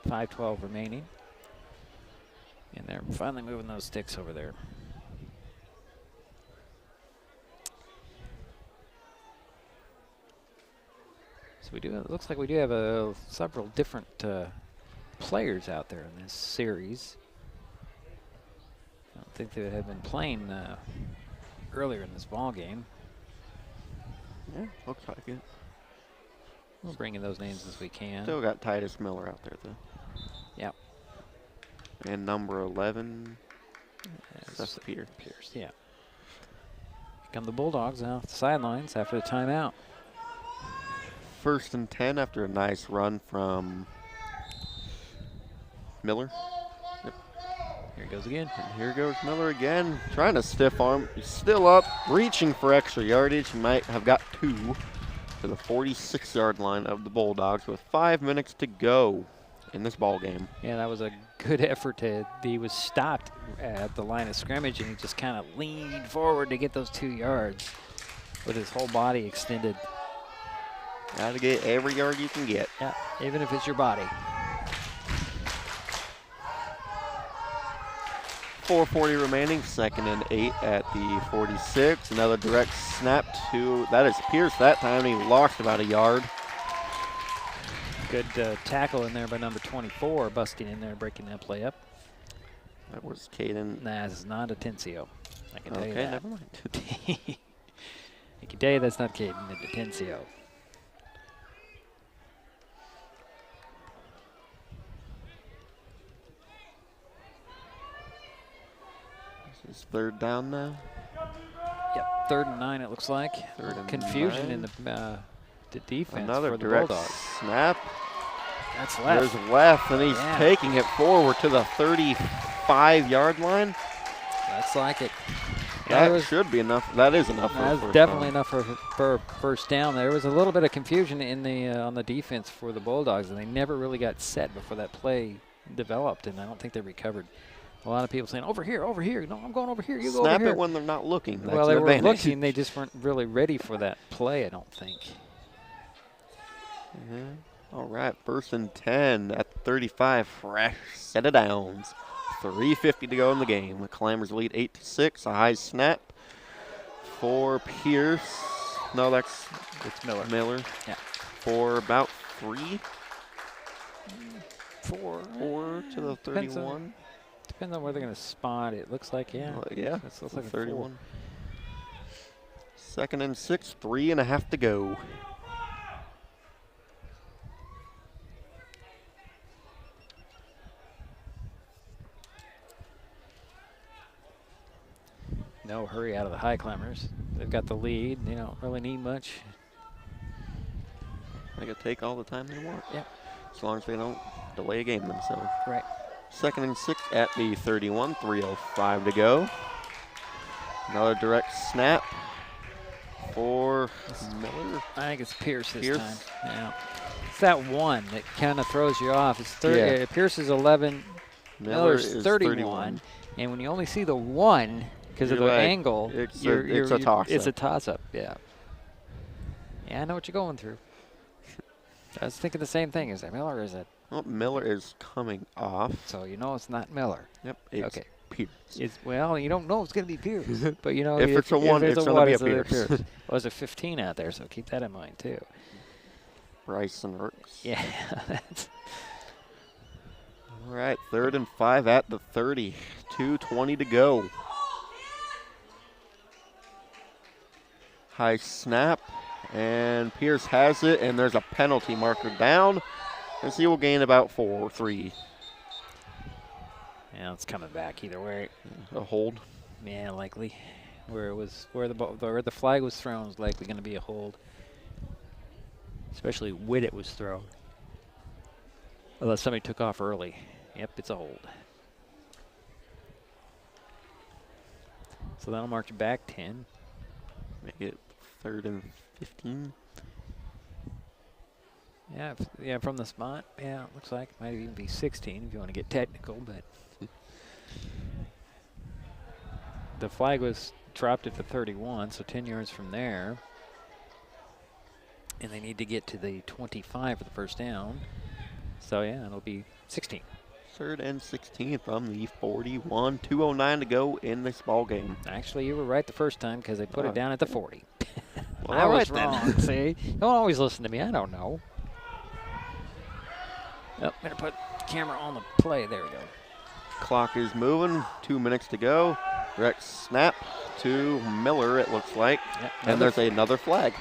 5:12 remaining. And they're finally moving those sticks over there. So we do. It looks like we do have several different players out there in this series. I don't think they have been playing earlier in this ball game.
Yeah, looks like it.
We'll bring in those names as we can.
Still got Titus Miller out there though.
Yep.
And number 11, Seth Pierce.
Yeah. Here come the Bulldogs now off the sidelines after the timeout.
1st and 10 after a nice run from Miller. Yep.
Here he goes again.
And here goes Miller again, trying to stiff arm. He's still up, reaching for extra yardage. He might have got 2 to the 46-yard line of the Bulldogs with 5 minutes to go in this ball game.
Yeah, that was a good effort. He was stopped at the line of scrimmage, and he just kind of leaned forward to get those 2 yards with his whole body extended.
Got to get every yard you can get.
Yeah, even if it's your body.
4:40 remaining, 2nd and 8 at the 46. Another direct snap to, that is Pierce that time. He lost about a yard.
Good tackle in there by number 24, busting in there, breaking that play up.
That was Caden.
Nah, this is not Atencio. I can tell you
Okay,
that.
never mind.
I can tell you that's not Caden, it's Atencio.
This is 3rd down now.
Yep, 3rd and 9 it looks like.
3rd and
confusion
9.
in the defense
Another
for the
direct
Bulldogs.
snap.
That's left.
There's left, and he's taking it forward to the 35-yard line.
That's like it.
That should be enough. That is enough.
That's definitely enough for first down. There was a little bit of confusion in the on the defense for the Bulldogs, and they never really got set before that play developed, and I don't think they recovered A lot of people saying, over here, over here. No, I'm going over here. You go
Snap
over here.
it when they're not looking. That's
well, they
an
were
advantage.
looking. They just weren't really ready for that play, I don't think.
All right, 1st and 10 at 35. Fresh set of downs. 3:50 to go in the game. The Climbers lead 8-6. A high snap for Pierce. No, it's
Miller.
Miller.
Yeah.
For about 3.
4
to the 31.
Depends on where they're going to spot. It looks like, yeah.
Yeah,
It looks like a
31. 2nd and 6, 3.5 to go.
No hurry out of the Highclimbers. They've got the lead. They don't really need much.
They can take all the time they want.
Yeah.
As long as they don't delay a game themselves.
Right.
2nd and 6 at the 31, 3:05 to go. Another direct snap for Miller.
I think it's Pierce this
Pierce.
time. Yeah. It's that one that kind of throws you off. It's
Yeah.
Pierce is 11. Miller's
is
31. And when you only see the one because of the
You're right.
angle,
It's
you're
a toss-up.
It's a toss-up, yeah. Yeah, I know what you're going through. I was thinking the same thing. Is that Miller or is it?
Well, Miller is coming off.
So you know it's not Miller.
Yep. It's
Okay.
Pierce.
Well, you don't know it's going to be Pierce. But you know,
If it's a one, it's gonna be a Pierce.
Well, there's a 15 out there, so keep that in mind too.
Bryson Rooks.
Yeah.
All right, 3rd and 5 at the 30. 2:20 to go. High snap, and Pierce has it, and there's a penalty marker down. And so he will gain about 3.
Yeah, it's coming back either way.
A hold.
Yeah, likely. Where the flag was thrown is likely going to be a hold. Especially when it was thrown. Unless somebody took off early. Yep, it's a hold. So that'll mark you back 10.
Make it 3rd and 15.
Yeah, from the spot. Yeah, it looks like it might even be 16 if you want to get technical, but the flag was dropped at the 31, so 10 yards from there. And they need to get to the 25 for the first down. So yeah, it'll be 16.
3rd and 16 from the 41. 2:09 to go in this ball game.
Actually, you were right the first time because they put it down at the 40.
Well,
I
all
was
right then.
wrong, see? Don't always listen to me. I don't know. Oh, better put the camera on the play. There we go.
Clock is moving. 2 minutes to go. Direct snap to Miller, it looks like.
Yep,
And there's another flag.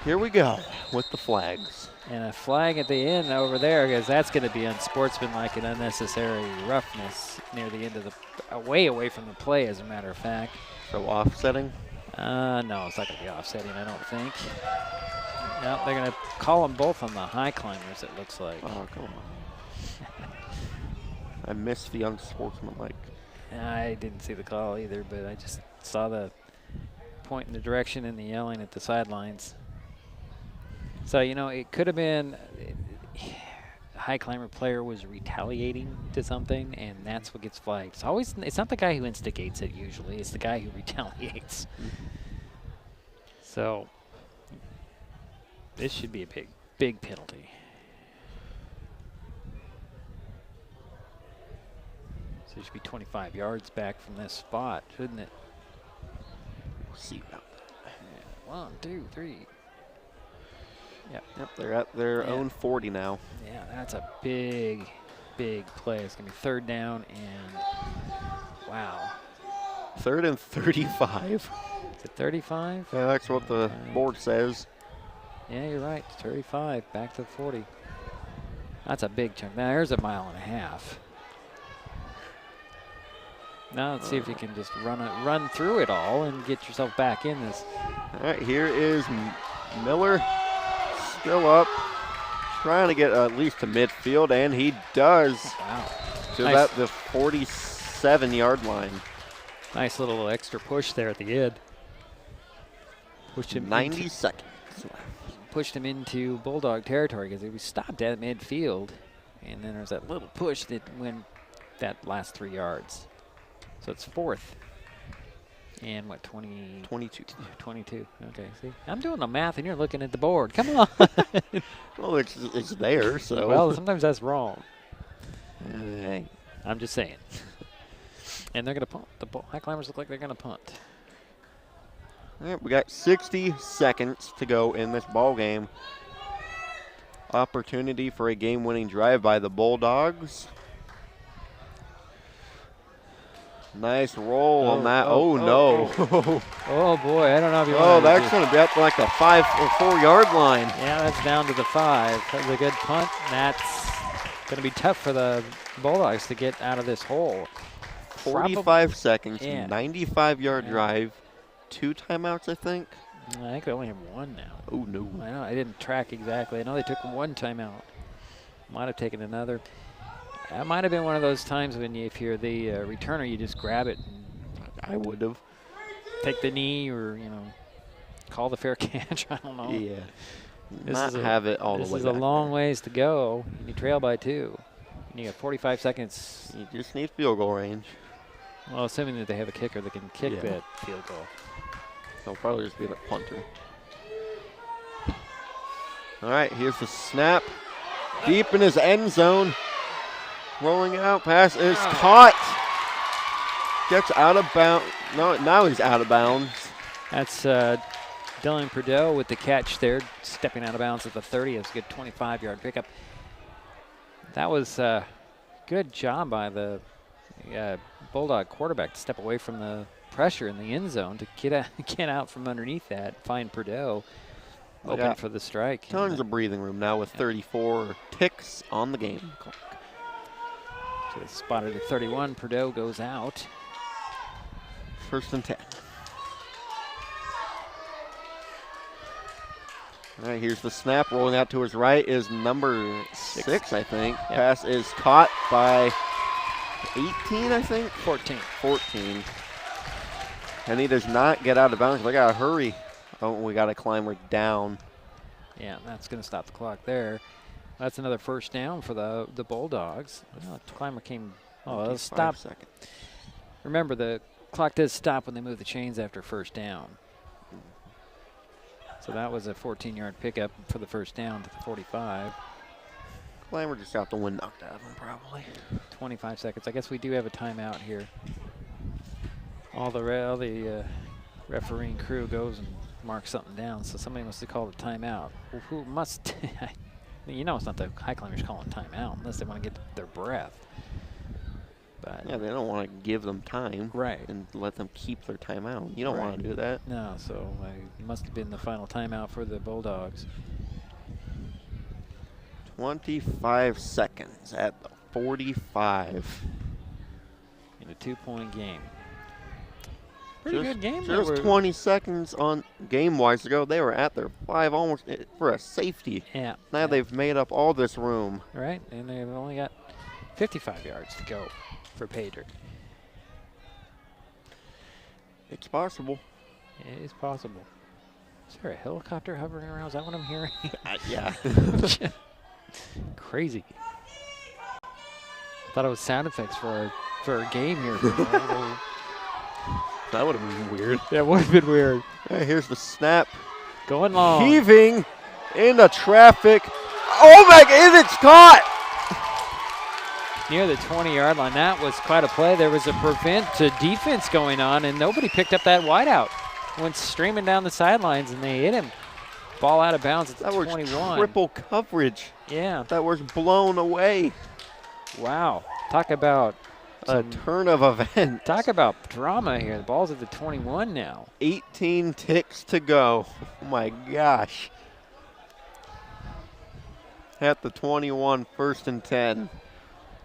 Here we go with the flags.
And a flag at the end over there because that's going to be unsportsmanlike and unnecessary roughness near the end of the way away from the play, as a matter of fact.
So offsetting?
No, it's not going to be offsetting, I don't think. No, they're going to call them both on the Highclimbers, it looks like.
Oh, come on. I missed the unsportsmanlike.
I didn't see the call either, but I just saw the point in the direction and the yelling at the sidelines. So, you know, it could have been a Highclimber player was retaliating to something, and that's what gets flagged. It's not the guy who instigates it usually, it's the guy who retaliates. So, this should be a big penalty. So it should be 25 yards back from this spot, shouldn't it?
We'll see about that.
Yeah, 1, 2, 3.
Yep, they're at their own 40 now.
Yeah, that's a big play. It's going to be 3rd down and, wow.
3rd and 35.
Is it 35?
Yeah, that's what the board says.
Yeah, you're right. It's 35, back to 40. That's a big chunk. Now, there's a mile and a half. Now let's see if you can just run through it all and get yourself back in this.
All right, here is Miller, still up, trying to get at least to midfield, and he does.
Wow.
To
Nice.
about the 47-yard line.
Nice little extra push there at the end. Pushed him
90 seconds.
Pushed him into Bulldog territory because he was stopped at midfield. And then there's that little push that when that last 3 yards. So it's 4th. And what,
22.
22. Okay, see? I'm doing the math and you're looking at the board. Come on.
Well, it's there, so.
Well, sometimes that's wrong.
Hey.
I'm just saying. And they're going to punt. The Highclimbers look like they're going to punt.
All right, we got 60 seconds to go in this ball game. Opportunity for a game-winning drive by the Bulldogs. Nice roll on that. Oh, no.
Oh, boy. I don't know if you want
Oh,
to.
that's going to be up to like the 5 or 4 yard line.
Yeah, that's down to the 5. That was a good punt. That's going to be tough for the Bulldogs to get out of this hole.
45 seconds,
Yeah.
95-yard drive, 2 timeouts, I think.
I think they only have 1 now.
Oh, no.
I know. I didn't track exactly. I know they took 1 timeout. Might have taken another. That might have been one of those times when if you're the returner, you just grab it.
I would have.
Take the knee or, call the fair catch. I don't know.
Yeah.
This
have it all the way
This is
back
a long ways to go. You trail by 2. And you got 45 seconds.
You just need field goal range.
Well, assuming that they have a kicker that can kick that field goal.
They'll probably just be the punter. All right, here's the snap. Deep in his end zone. Rolling out, pass is caught. Gets out of bounds. No, now he's out of bounds.
That's Dylan Perdue with the catch there, stepping out of bounds at the 30. It's a good 25-yard pickup. That was a good job by the Bulldog quarterback to step away from the pressure in the end zone to get out from underneath that, find Perdue open for the strike.
Tons of breathing room now with 34 ticks on the game clock.
So it's spotted at 31. Perdue goes out.
1st and 10. All right, here's the snap. Rolling out to his right is number 6, I think.
Yep.
Pass is caught by 18, I think?
14.
14. And he does not get out of bounds. We got to hurry. Oh, we got a climber down.
Yeah, that's going to stop the clock there. That's another 1st down for the Bulldogs. Oh, the climber came. Oh, it'll stop.
Seconds.
Remember, the clock does stop when they move the chains after 1st down. So that was a 14-yard pickup for the 1st down to the 45.
Climber just got the wind knocked out of him, probably.
25 seconds. I guess we do have a timeout here. All the refereeing crew goes and marks something down, so somebody must have called a timeout. Well, who must? It's not the Highclimbers calling timeout unless they want to get their breath. But
yeah, they don't want to give them time,
right,
and let them keep their timeout. You don't want to do that.
No, so it must have been the final timeout for the Bulldogs.
25 seconds at the 45.
In a 2-point game. Pretty good game.
Just 20 seconds on game-wise to go. They were at their 5 almost for a safety.
Yeah.
Now they've made up all this room.
Right, and they've only got 55 yards to go for Pager.
It's possible.
It is possible. Is there a helicopter hovering around? Is that what I'm hearing?
Yeah.
Crazy. Thought it was sound effects for a game here.
That would have been weird.
That would have been weird.
Right, here's the snap.
Going long.
Heaving into traffic. Oh my God, it's caught!
Near the 20-yard line. That was quite a play. There was a prevent to defense going on, and nobody picked up that wideout. Went streaming down the sidelines, and they hit him. Ball out of bounds at the 21.
That was triple coverage.
Yeah.
That was blown away.
Wow. Talk about
a turn of events.
Talk about drama here. The ball's at the 21 now.
18 ticks to go. Oh my gosh. At the 21, 1st and 10.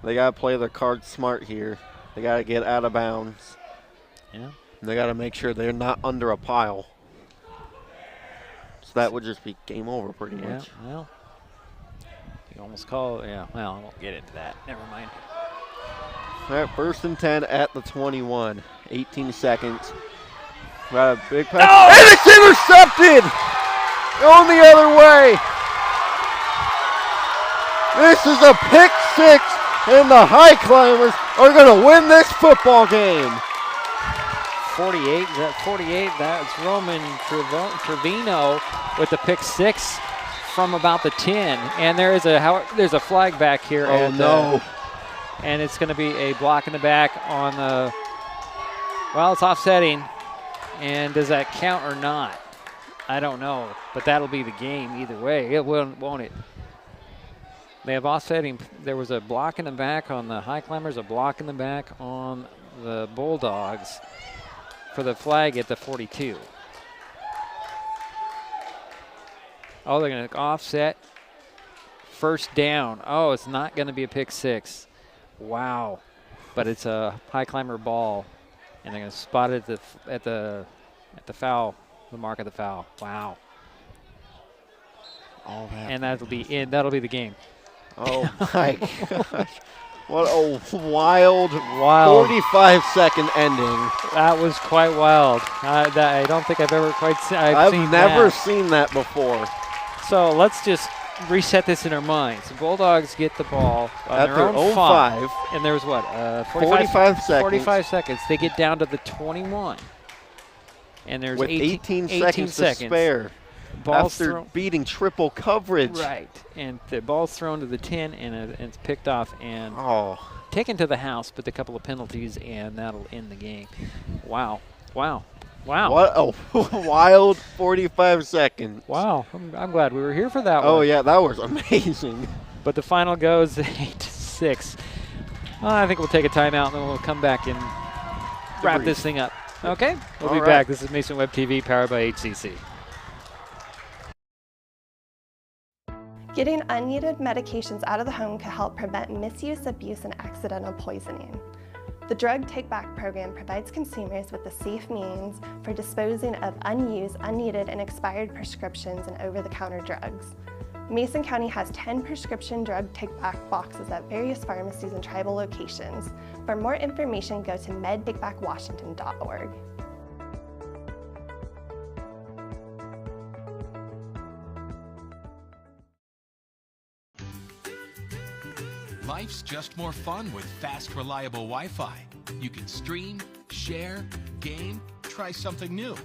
They got to play their cards smart here. They got to get out of bounds.
Yeah.
And they got to make sure they're not under a pile. So that would just be game over pretty much.
Well, you almost call it. Yeah, well, I won't get into that. Never mind.
All right, 1st and 10 at the 21. 18 seconds. Got a big pass.
Oh!
And it's intercepted! Going the other way. This is a pick 6 and the Highclimbers are going to win this football game.
48, is that 48? That's Roman Trevino with the pick 6 from about the 10. And there's a flag back here.
Oh, no.
And it's going to be a block in the back on the, well, it's offsetting. And does that count or not? I don't know, but that'll be the game either way. It won't it? They have offsetting. There was a block in the back on the Highclimbers, a block in the back on the Bulldogs for the flag at the 42. Oh, they're going to offset. First down. Oh, it's not going to be a pick 6. Wow. But it's a Highclimber ball, and they're going to spot it at the foul, the mark of the foul. Wow.
All that.
And that'll be the game.
Oh my gosh. What a wild 45-second ending.
That was quite wild. I don't think I've ever quite seen
I've never seen that before.
So let's just reset this in our minds. The Bulldogs get the ball on
At
their own
5.
And there's what?
45 seconds.
45 seconds. They get down to the 21. And there's
with 18 seconds to spare.
Ball's
after beating triple coverage.
Right. And the ball's thrown to the 10, and it's picked off and taken to the house, but a couple of penalties, and that'll end the game. Wow. Wow. Wow.
What a wild 45 seconds.
Wow. I'm glad we were here for that one.
Oh, yeah, that was amazing.
But the final goes 8-6. I think we'll take a timeout, and then we'll come back and wrap this thing up. Okay? We'll be back. This is Mason Web TV, powered by HCC.
Getting unneeded medications out of the home can help prevent misuse, abuse, and accidental poisoning. The Drug Take Back program provides consumers with a safe means for disposing of unused, unneeded, and expired prescriptions and over-the-counter drugs. Mason County has 10 prescription drug take-back boxes at various pharmacies and tribal locations. For more information, go to medtakebackwashington.org.
Life's just more fun with fast, reliable Wi-Fi. You can stream, share, game, try something new.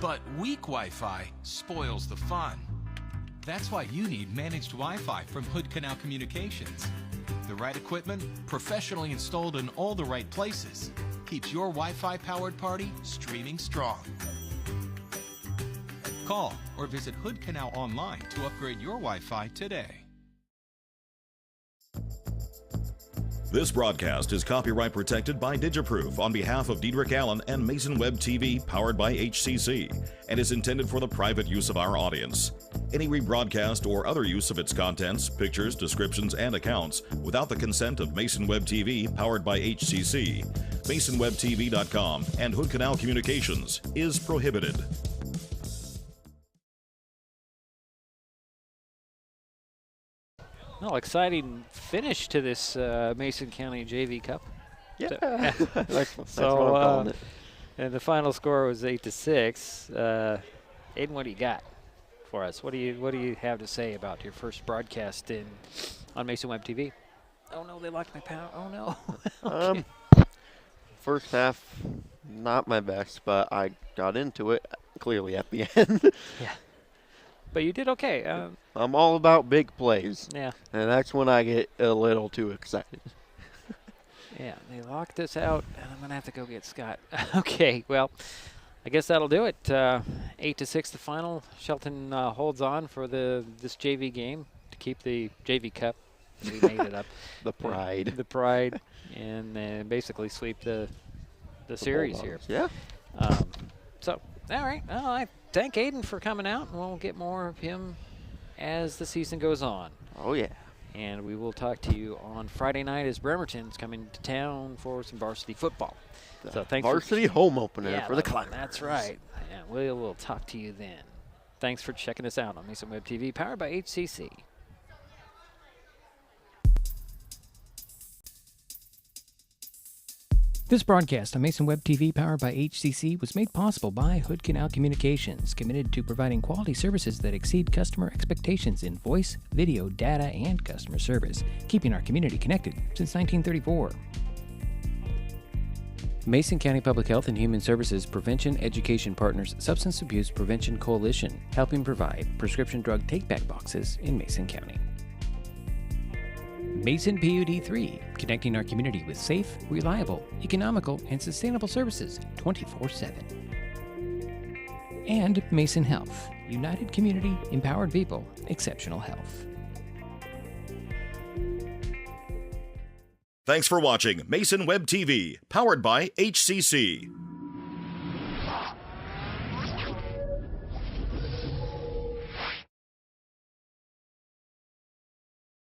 But weak Wi-Fi spoils the fun. That's why you need managed Wi-Fi from Hood Canal Communications. The right equipment, professionally installed in all the right places, keeps your Wi-Fi powered party streaming strong. Call or visit Hood Canal online to upgrade your Wi-Fi today.
This broadcast is copyright protected by Digiproof on behalf of Diedrich Allen and Mason Web TV, powered by HCC, and is intended for the private use of our audience. Any rebroadcast or other use of its contents, pictures, descriptions, and accounts without the consent of Mason Web TV, powered by HCC, MasonWebTV.com, and Hood Canal Communications is prohibited.
Well, exciting finish to this Mason County JV Cup.
Yeah, that's what I'm
So,
calling it.
and the final score was 8-6. Aiden, what do you got for us? What do you have to say about your first broadcast on Mason Web TV? Oh no, they locked my power. Oh no. Okay.
First half, not my best, but I got into it clearly at the end.
Yeah. But you did okay.
I'm all about big plays.
Yeah.
And that's when I get a little too excited.
Yeah, they locked us out, and I'm going to have to go get Scott. Okay, well, I guess that'll do it. 8-6 the final. Shelton holds on for this JV game to keep the JV Cup. We made it up.
The pride.
The pride, and basically sweep the series here.
Yeah.
So, all right. Well, I thank Aiden for coming out, and we'll get more of him as the season goes on.
Oh, yeah.
And we will talk to you on Friday night as Bremerton's coming to town for some varsity football. So thanks
Varsity home opener for the Climbers.
That's right. And we'll talk to you then. Thanks for checking us out on Mason Web TV, powered by HCC.
This broadcast on Mason Web TV, powered by HCC, was made possible by Hood Canal Communications, committed to providing quality services that exceed customer expectations in voice, video, data, and customer service, keeping our community connected since 1934. Mason County Public Health and Human Services Prevention Education Partners Substance Abuse Prevention Coalition, helping provide prescription drug take-back boxes in Mason County. Mason PUD 3, connecting our community with safe, reliable, economical, and sustainable services 24/7. And Mason Health, united community, empowered people, exceptional health.
Thanks for watching Mason Web TV, powered by HCC.